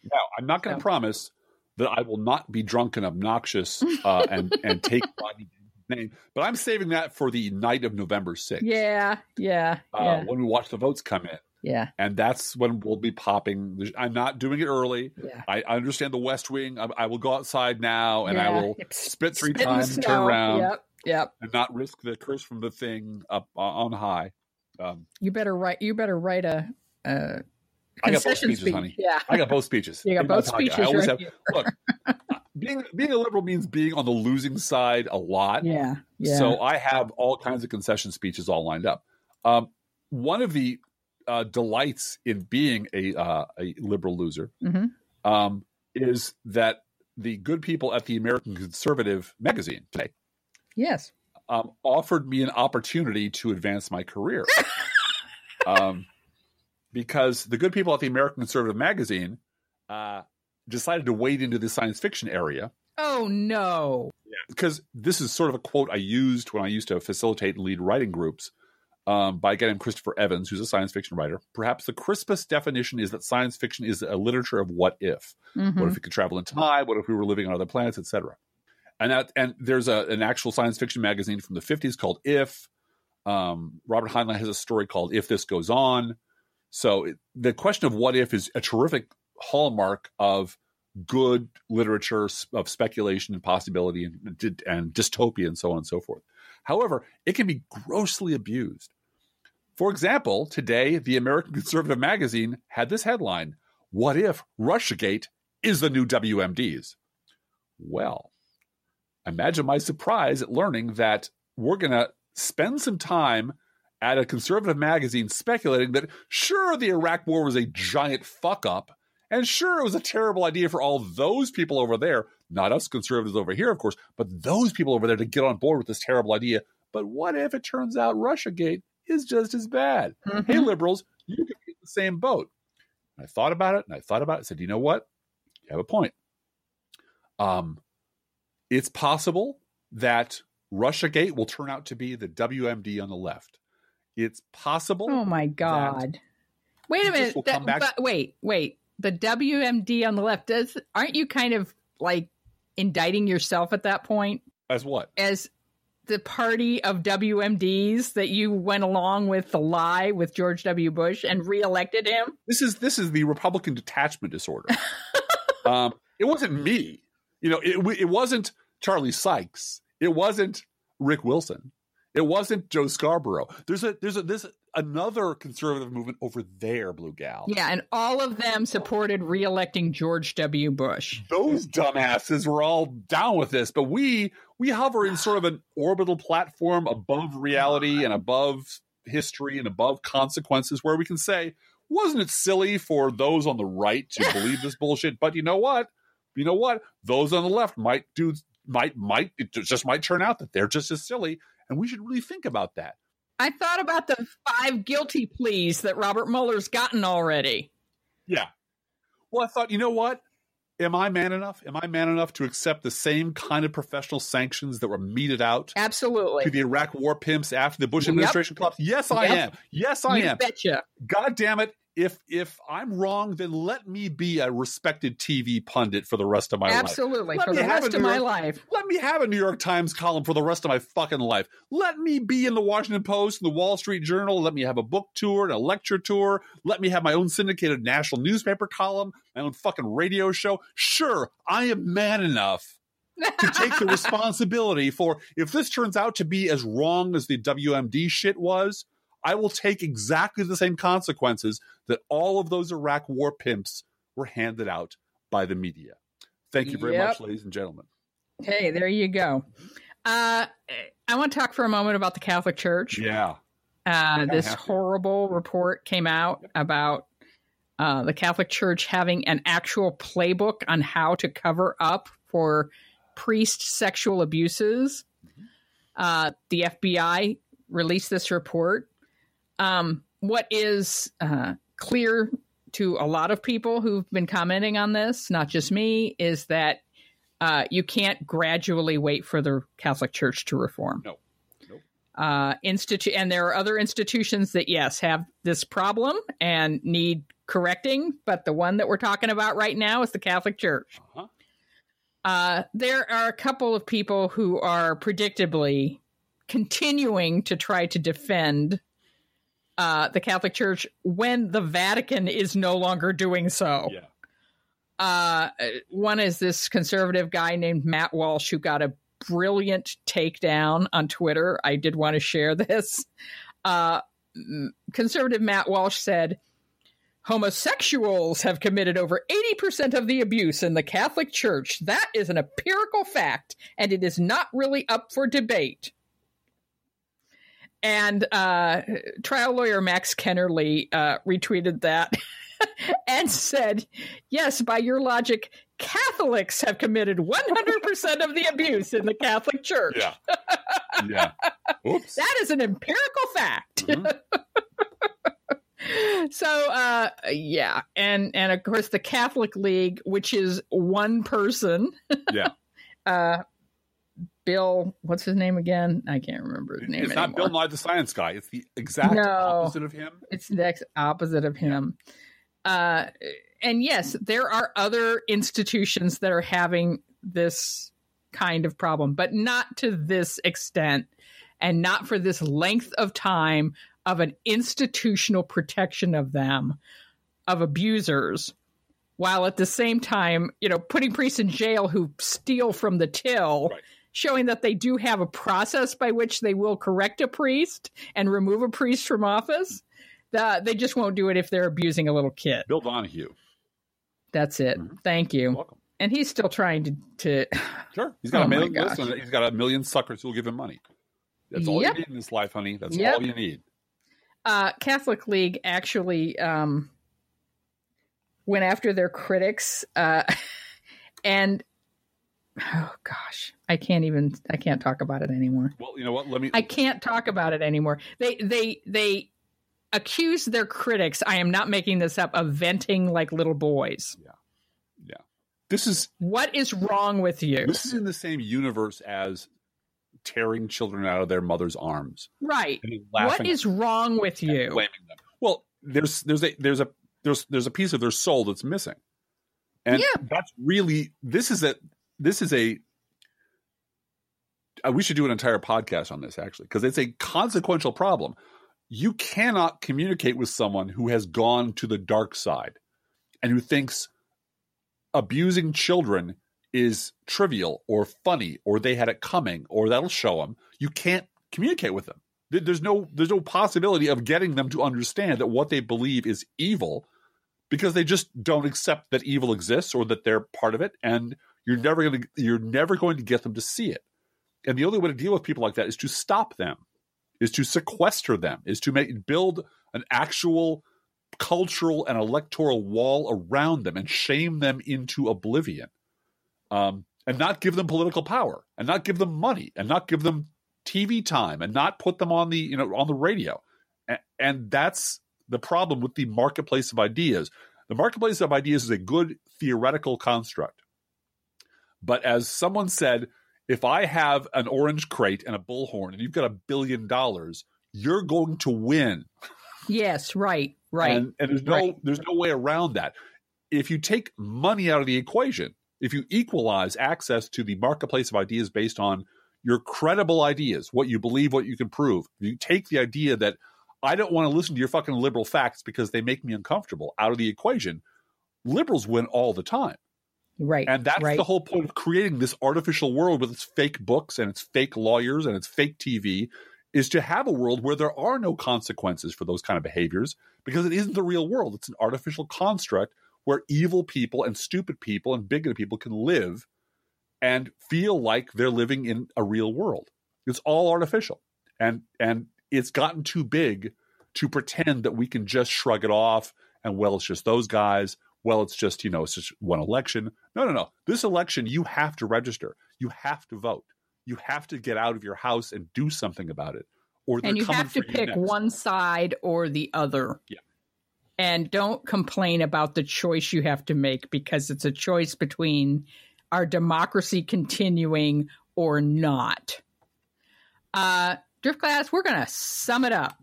Now, I'm not going to promise that I will not be drunk and obnoxious and take Rodney Davis' name, but I'm saving that for the night of November 6th. Yeah. When we watch the votes come in. Yeah. And that's when we'll be popping. I'm not doing it early. Yeah. I understand the West Wing. I will go outside now and I will spit 3 times and turn around. Yep. And not risk the curse from the thing up on high. You better write a I got both speeches, honey. Yeah. I got both speeches. You got both speeches. I always have. Look, being a liberal means being on the losing side a lot. Yeah. So I have all kinds of concession speeches all lined up. One of the delights in being a liberal loser is that the good people at the American Conservative magazine today offered me an opportunity to advance my career. Because the good people at the American Conservative magazine decided to wade into the science fiction area. Oh, no. Yeah, because this is sort of a quote I used when I used to facilitate and lead writing groups by a guy named Christopher Evans, who's a science fiction writer. Perhaps the crispest definition is that science fiction is a literature of what if. What if we could travel in time? What if we were living on other planets, etc.? And there's an actual science fiction magazine from the 50s called If. Robert Heinlein has a story called If This Goes On. So the question of what if is a terrific hallmark of good literature, of speculation and possibility and dystopia and so on and so forth. However, it can be grossly abused. For example, today, the American Conservative magazine had this headline: "What if Russiagate is the new WMDs?" Well, imagine my surprise at learning that we're going to spend some time at a conservative magazine speculating that, sure, the Iraq War was a giant fuck-up, and sure, it was a terrible idea for all those people over there, not us conservatives over here, of course, but those people over there to get on board with this terrible idea. But what if it turns out Russiagate is just as bad? Hey, liberals, you can be in the same boat. And I thought about it, and said, you know what? You have a point. It's possible that Russiagate will turn out to be the WMD on the left. It's possible. Oh my God! Wait a minute. Wait. The WMD on the left. Aren't you kind of like indicting yourself at that point? As what? As the party of WMDs that you went along with the lie with George W. Bush and reelected him? This is the Republican detachment disorder. It wasn't me. It wasn't Charlie Sykes. It wasn't Rick Wilson. It wasn't Joe Scarborough. There's another conservative movement over there, Blue Gal. Yeah, and all of them supported reelecting George W. Bush. Those dumbasses were all down with this, but we hover in sort of an orbital platform above reality and above history and above consequences, where we can say, wasn't it silly for those on the right to believe this bullshit? But you know what? Those on the left might turn out that they're just as silly. And we should really think about that. I thought about the 5 guilty pleas that Robert Mueller's gotten already. Yeah. Well, I thought, you know what? Am I man enough? Am I man enough to accept the same kind of professional sanctions that were meted out? Absolutely. To the Iraq war pimps after the Bush administration collapsed? Yes, I am. Yes, I am. Betcha. God damn it. If I'm wrong, then let me be a respected TV pundit for the rest of my life. Absolutely, for the rest of my life. Let me have a New York Times column for the rest of my fucking life. Let me be in the Washington Post and the Wall Street Journal. Let me have a book tour and a lecture tour. Let me have my own syndicated national newspaper column, my own fucking radio show. Sure, I am man enough to take the responsibility for, if this turns out to be as wrong as the WMD shit was, I will take exactly the same consequences that all of those Iraq war pimps were handed out by the media. Thank you very much, ladies and gentlemen. Hey, there you go. I want to talk for a moment about the Catholic Church. Yeah. This horrible report came out about the Catholic Church having an actual playbook on how to cover up for priest sexual abuses. The FBI released this report. What is clear to a lot of people who've been commenting on this, not just me, is that you can't gradually wait for the Catholic Church to reform. No. And there are other institutions that, yes, have this problem and need correcting, but the one that we're talking about right now is the Catholic Church. There are a couple of people who are predictably continuing to try to defend the Catholic Church when the Vatican is no longer doing so. Yeah. One is this conservative guy named Matt Walsh, who got a brilliant takedown on Twitter. I did want to share this. Conservative Matt Walsh said, homosexuals have committed over 80% of the abuse in the Catholic Church. That is an empirical fact, and it is not really up for debate. And trial lawyer Max Kennerly retweeted that and said, yes, by your logic, Catholics have committed 100% of the abuse in the Catholic Church. Yeah. Yeah. Oops. That is an empirical fact. So, yeah. And of course, the Catholic League, which is one person. Yeah. Bill, what's his name again? I can't remember his name It's not anymore. Bill Nye the Science Guy. It's the exact opposite of him. It's the opposite of him. And yes, there are other institutions that are having this kind of problem, but not to this extent and not for this length of time of an institutional protection of them, of abusers, while at the same time, putting priests in jail who steal from the till, right, showing that they do have a process by which they will correct a priest and remove a priest from office. They just won't do it if they're abusing a little kid. Bill Donahue. That's it. Mm-hmm. Thank you. You're welcome. And he's still trying to Sure. He's got a mailing list, and he's got a million suckers who will give him money. That's all you need in this life, honey. That's all you need. Catholic League actually went after their critics, and oh gosh, I can't talk about it anymore. Well, you know what? I can't talk about it anymore. They accuse their critics, I am not making this up, of venting like little boys. Yeah. What is wrong with you? This is in the same universe as tearing children out of their mother's arms. Right. What is wrong with you? Blaming them. Well, there's a piece of their soul that's missing. And that's really this is a we should do an entire podcast on this, actually, because it's a consequential problem. You cannot communicate with someone who has gone to the dark side and who thinks abusing children is trivial or funny or they had it coming or that'll show them. You can't communicate with them. There's no possibility of getting them to understand that what they believe is evil, because they just don't accept that evil exists or that they're part of it, and you're never going to get them to see it. And the only way to deal with people like that is to stop them, is to sequester them, is to build an actual cultural and electoral wall around them and shame them into oblivion, and not give them political power, and not give them money, and not give them TV time, and not put them on the radio. And that's the problem with the marketplace of ideas. The marketplace of ideas is a good theoretical construct. But as someone said, if I have an orange crate and a bullhorn and you've got $1 billion, you're going to win. Yes, right. And there's no way around that. If you take money out of the equation, if you equalize access to the marketplace of ideas based on your credible ideas, what you believe, what you can prove, you take the idea that I don't want to listen to your fucking liberal facts because they make me uncomfortable out of the equation, liberals win all the time. Right. And that's the whole point of creating this artificial world with its fake books and its fake lawyers and its fake TV, is to have a world where there are no consequences for those kind of behaviors, because it isn't the real world. It's an artificial construct where evil people and stupid people and bigoted people can live and feel like they're living in a real world. It's all artificial. And it's gotten too big to pretend that we can just shrug it off and, well, it's just those guys. Well, it's just, it's just one election. No. This election, you have to register. You have to vote. You have to get out of your house and do something about it. And you have to pick one side or the other. Yeah. And don't complain about the choice you have to make, because it's a choice between our democracy continuing or not. Driftglass, we're going to sum it up.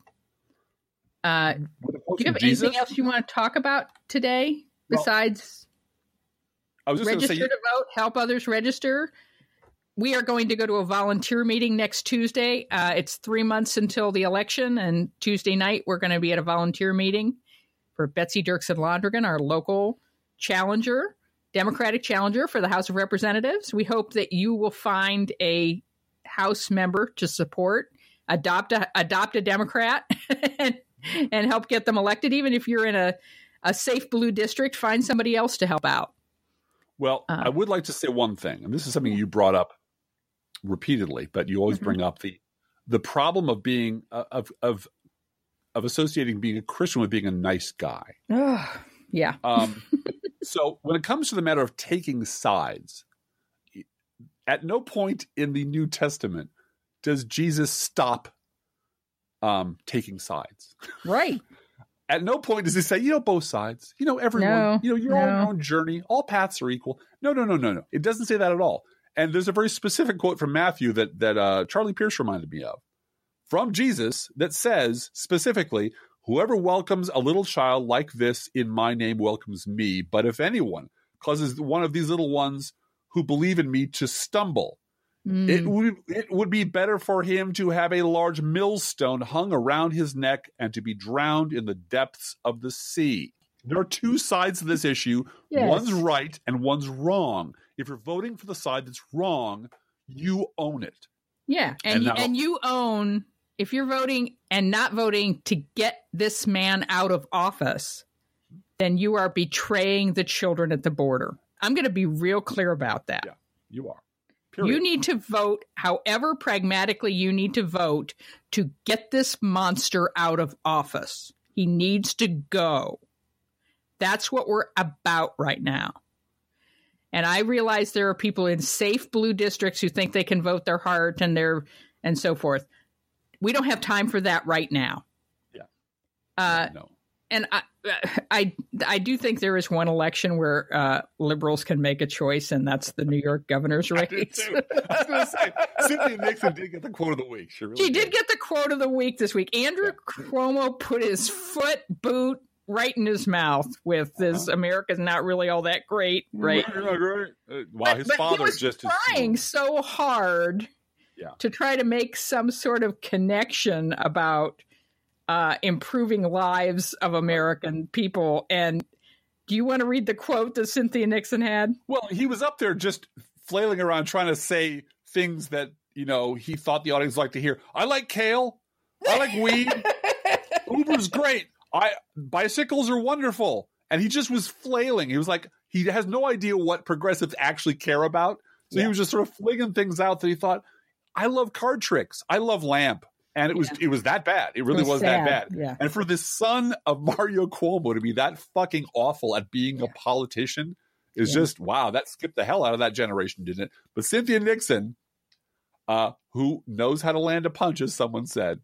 Do you have anything else you want to talk about today besides register to vote, help others register? We are going to go to a volunteer meeting next Tuesday. It's 3 months until the election, and Tuesday night we're going to be at a volunteer meeting for Betsy Dirksen-Londrigan, our local challenger, Democratic challenger for the House of Representatives. We hope that you will find a House member to support, adopt a Democrat, and help get them elected. Even if you're in a safe blue district, find somebody else to help out. Well, I would like to say one thing, and this is something you brought up repeatedly, but you always bring up the problem of being of associating being a Christian with being a nice guy. Yeah. So when it comes to the matter of taking sides, at no point in the New Testament does Jesus stop taking sides. Right. At no point does he say, both sides, everyone, you're on your own journey. All paths are equal. No. It doesn't say that at all. And there's a very specific quote from Matthew that Charlie Pierce reminded me of from Jesus that says specifically, whoever welcomes a little child like this in my name welcomes me. But if anyone causes one of these little ones who believe in me to stumble, it would be better for him to have a large millstone hung around his neck and to be drowned in the depths of the sea. There are two sides to this issue. Yes. One's right and one's wrong. If you're voting for the side that's wrong, you own it. Yeah, and you own, if you're voting and not voting to get this man out of office, then you are betraying the children at the border. I'm going to be real clear about that. Yeah, you are. Period. You need to vote however pragmatically you need to vote to get this monster out of office. He needs to go. That's what we're about right now. And I realize there are people in safe blue districts who think they can vote their heart and so forth. We don't have time for that right now. Yeah. No. And I do think there is one election where liberals can make a choice, and that's the New York governor's race. I was going to say, Cynthia Nixon did get the quote of the week. She did get the quote of the week this week. Andrew Cuomo put his boot right in his mouth with this America's not really all that great, right? Wow, his father was just trying so hard to try to make some sort of connection about improving lives of American people. And do you want to read the quote that Cynthia Nixon had? Well, he was up there just flailing around trying to say things that, he thought the audience liked to hear. I like kale. I like weed. Uber's great. Bicycles are wonderful. And he just was flailing. He was like, he has no idea what progressives actually care about. So he was just sort of flinging things out that he thought, I love card tricks. I love lamp. And it was that bad. It really was that bad. Yeah. And for this son of Mario Cuomo to be that fucking awful at being a politician is just, wow, that skipped the hell out of that generation, didn't it? But Cynthia Nixon, who knows how to land a punch, as someone said,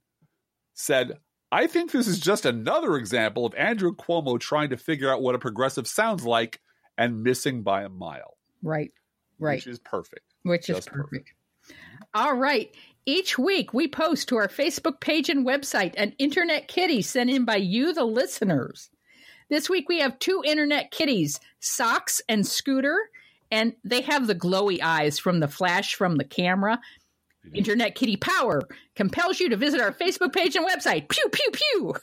I think this is just another example of Andrew Cuomo trying to figure out what a progressive sounds like and missing by a mile. Right. Which is perfect. Perfect. All right. Each week, we post to our Facebook page and website an internet kitty sent in by you, the listeners. This week, we have 2 internet kitties, Socks and Scooter, and they have the glowy eyes from the flash from the camera. Internet kitty power compels you to visit our Facebook page and website. Pew, pew, pew.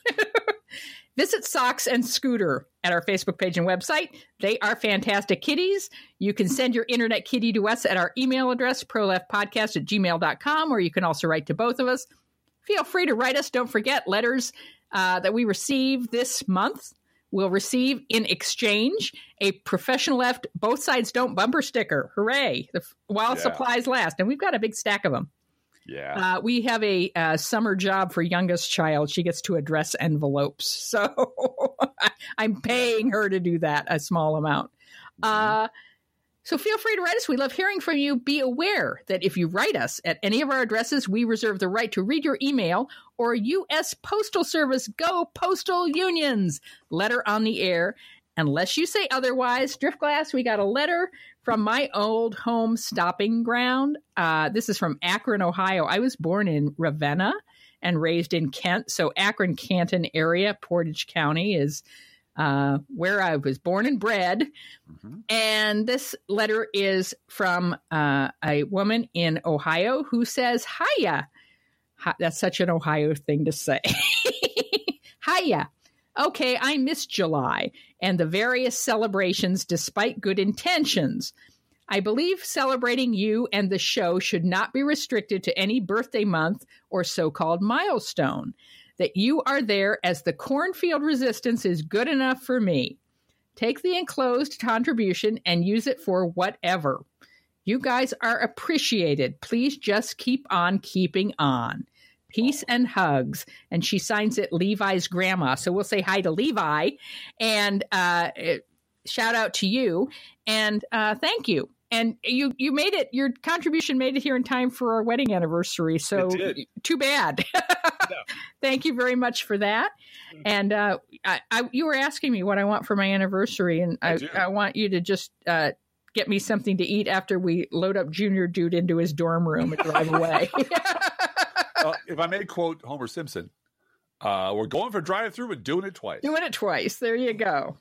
Visit Socks and Scooter at our Facebook page and website. They are fantastic kitties. You can send your internet kitty to us at our email address, proleftpodcast@gmail.com, or you can also write to both of us. feel free to write us. Don't forget, letters that we receive this month will receive in exchange a Professional Left Both Sides Don't bumper sticker. Hooray. While supplies last. And we've got a big stack of them. Yeah. We have a summer job for youngest child. She gets to address envelopes. So I'm paying her to do that, a small amount. So feel free to write us. We love hearing from you. Be aware that if you write us at any of our addresses, we reserve the right to read your email or U.S. Postal Service. Go Postal Unions. Letter on the air. Unless you say otherwise, Driftglass, we got a letter from my old home stopping ground. This is from Akron, Ohio. I was born in Ravenna and raised in Kent. So Akron, Canton area, Portage County is where I was born and bred. And this letter is from a woman in Ohio who says, hiya. That's such an Ohio thing to say. Hiya. Okay, I miss July and the various celebrations despite good intentions. I believe celebrating you and the show should not be restricted to any birthday month or so-called milestone. That you are there as the cornfield resistance is good enough for me. Take the enclosed contribution and use it for whatever. You guys are appreciated. Please just keep on keeping on. Peace and hugs. And she signs it Levi's grandma. So we'll say hi to Levi and shout out to you and thank you. And you made it, your contribution made it here in time for our wedding anniversary. So too bad. No. Thank you very much for that. And you were asking me what I want for my anniversary. And I want you to just get me something to eat after we load up Junior Dude into his dorm room and drive away. If I may quote Homer Simpson, we're going for drive-through but doing it twice. Doing it twice. There you go.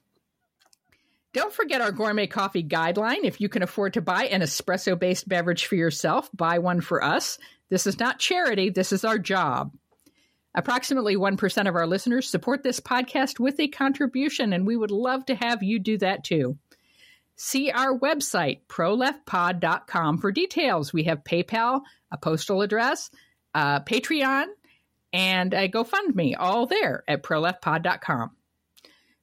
Don't forget our gourmet coffee guideline. If you can afford to buy an espresso-based beverage for yourself, buy one for us. This is not charity. This is our job. Approximately 1% of our listeners support this podcast with a contribution, and we would love to have you do that too. See our website, proleftpod.com, for details. We have PayPal, a postal address, Patreon, and a GoFundMe, all there at proleftpod.com.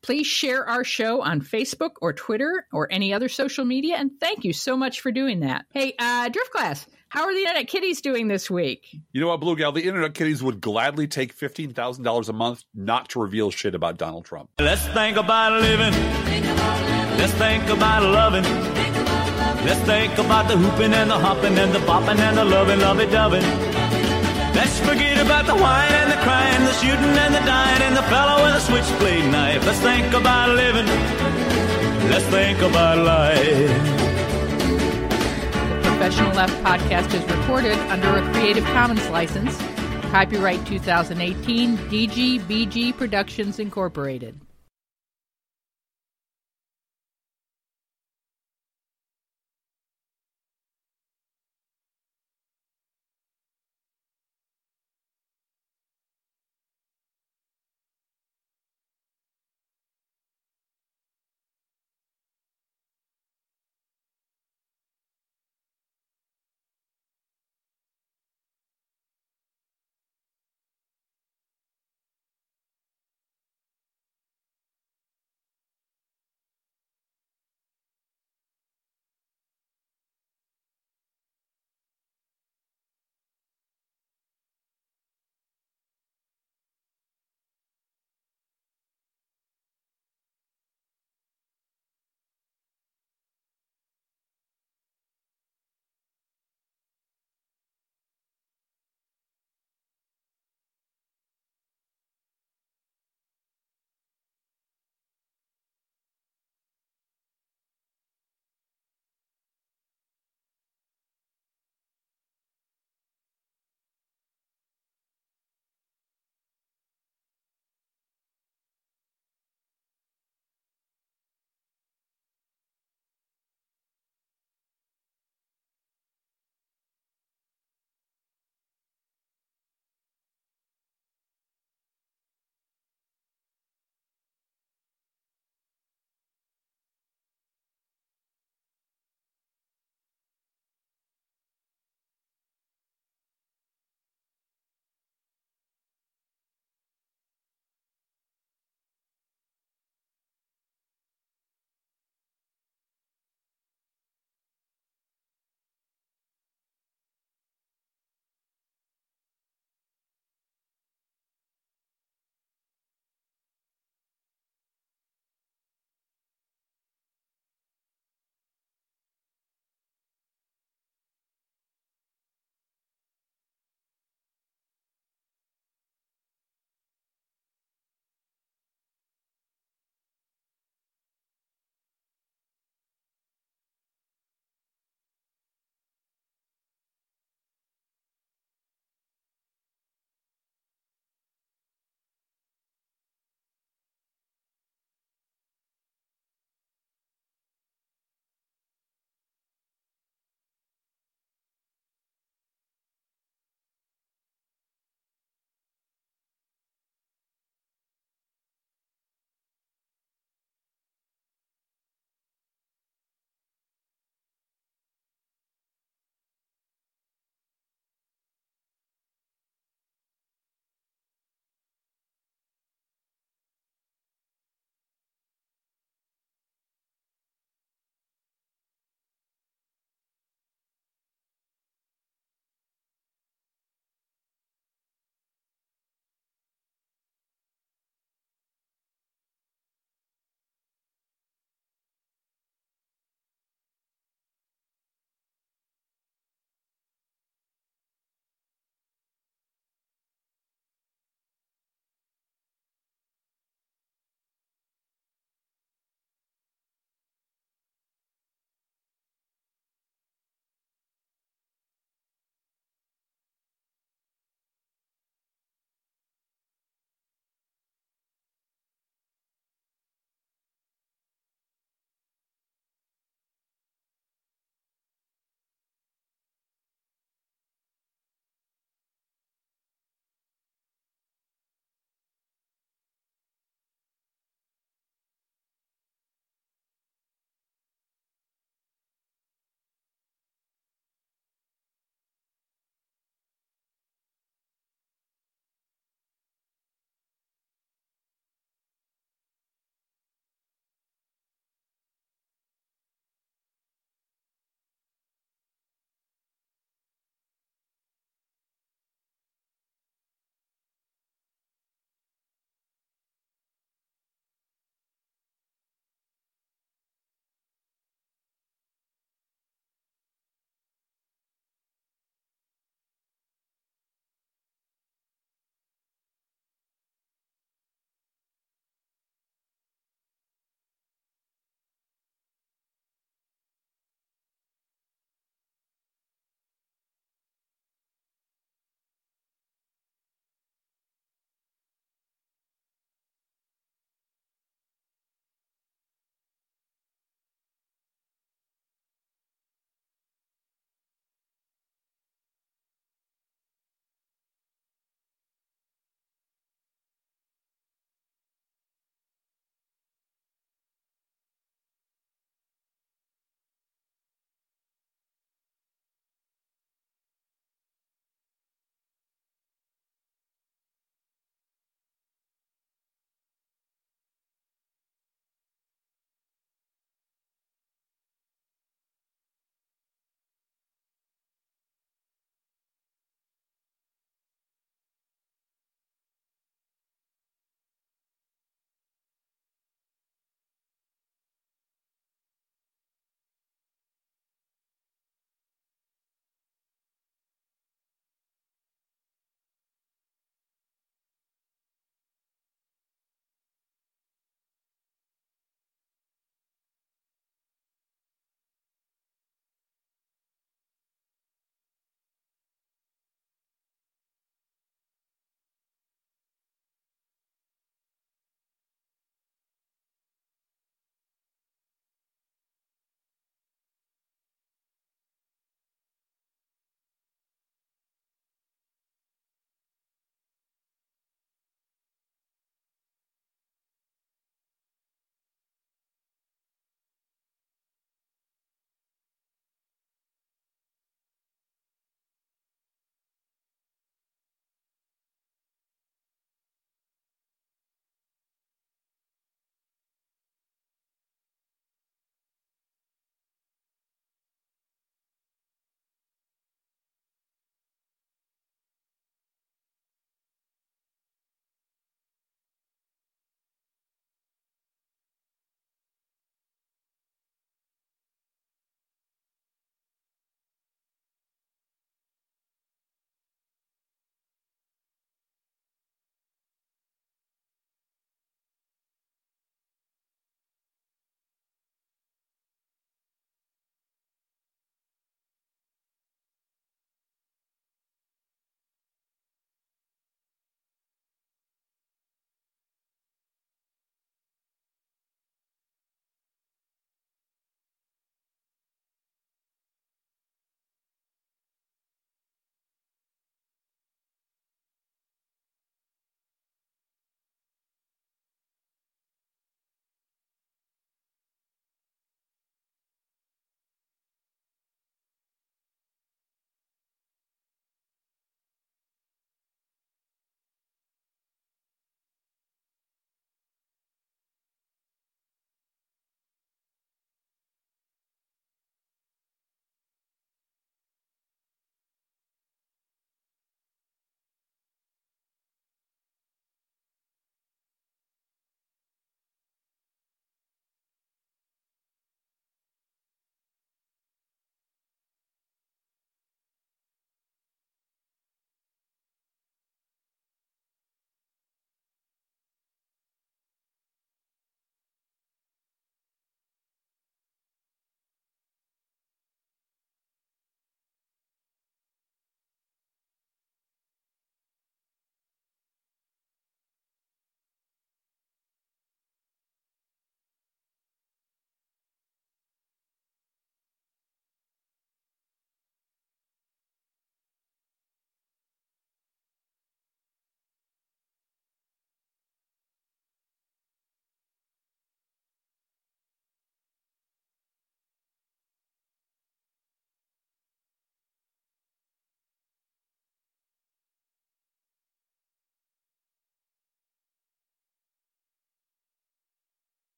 Please share our show on Facebook or Twitter or any other social media, and thank you so much for doing that. Hey, Driftglass, how are the Internet Kitties doing this week? You know what, Blue Gal? The Internet Kitties would gladly take $15,000 a month not to reveal shit about Donald Trump. Let's think about living. Let's think about loving. Let's think about the hooping and the hopping and the bopping and the loving, lovey-dovey. Let's forget about the whine and the crying, the shooting and the dying, and the fellow with a switchblade knife. Let's think about living. Let's think about life. The Professional Left podcast is recorded under a Creative Commons license. Copyright 2018, DGBG Productions Incorporated.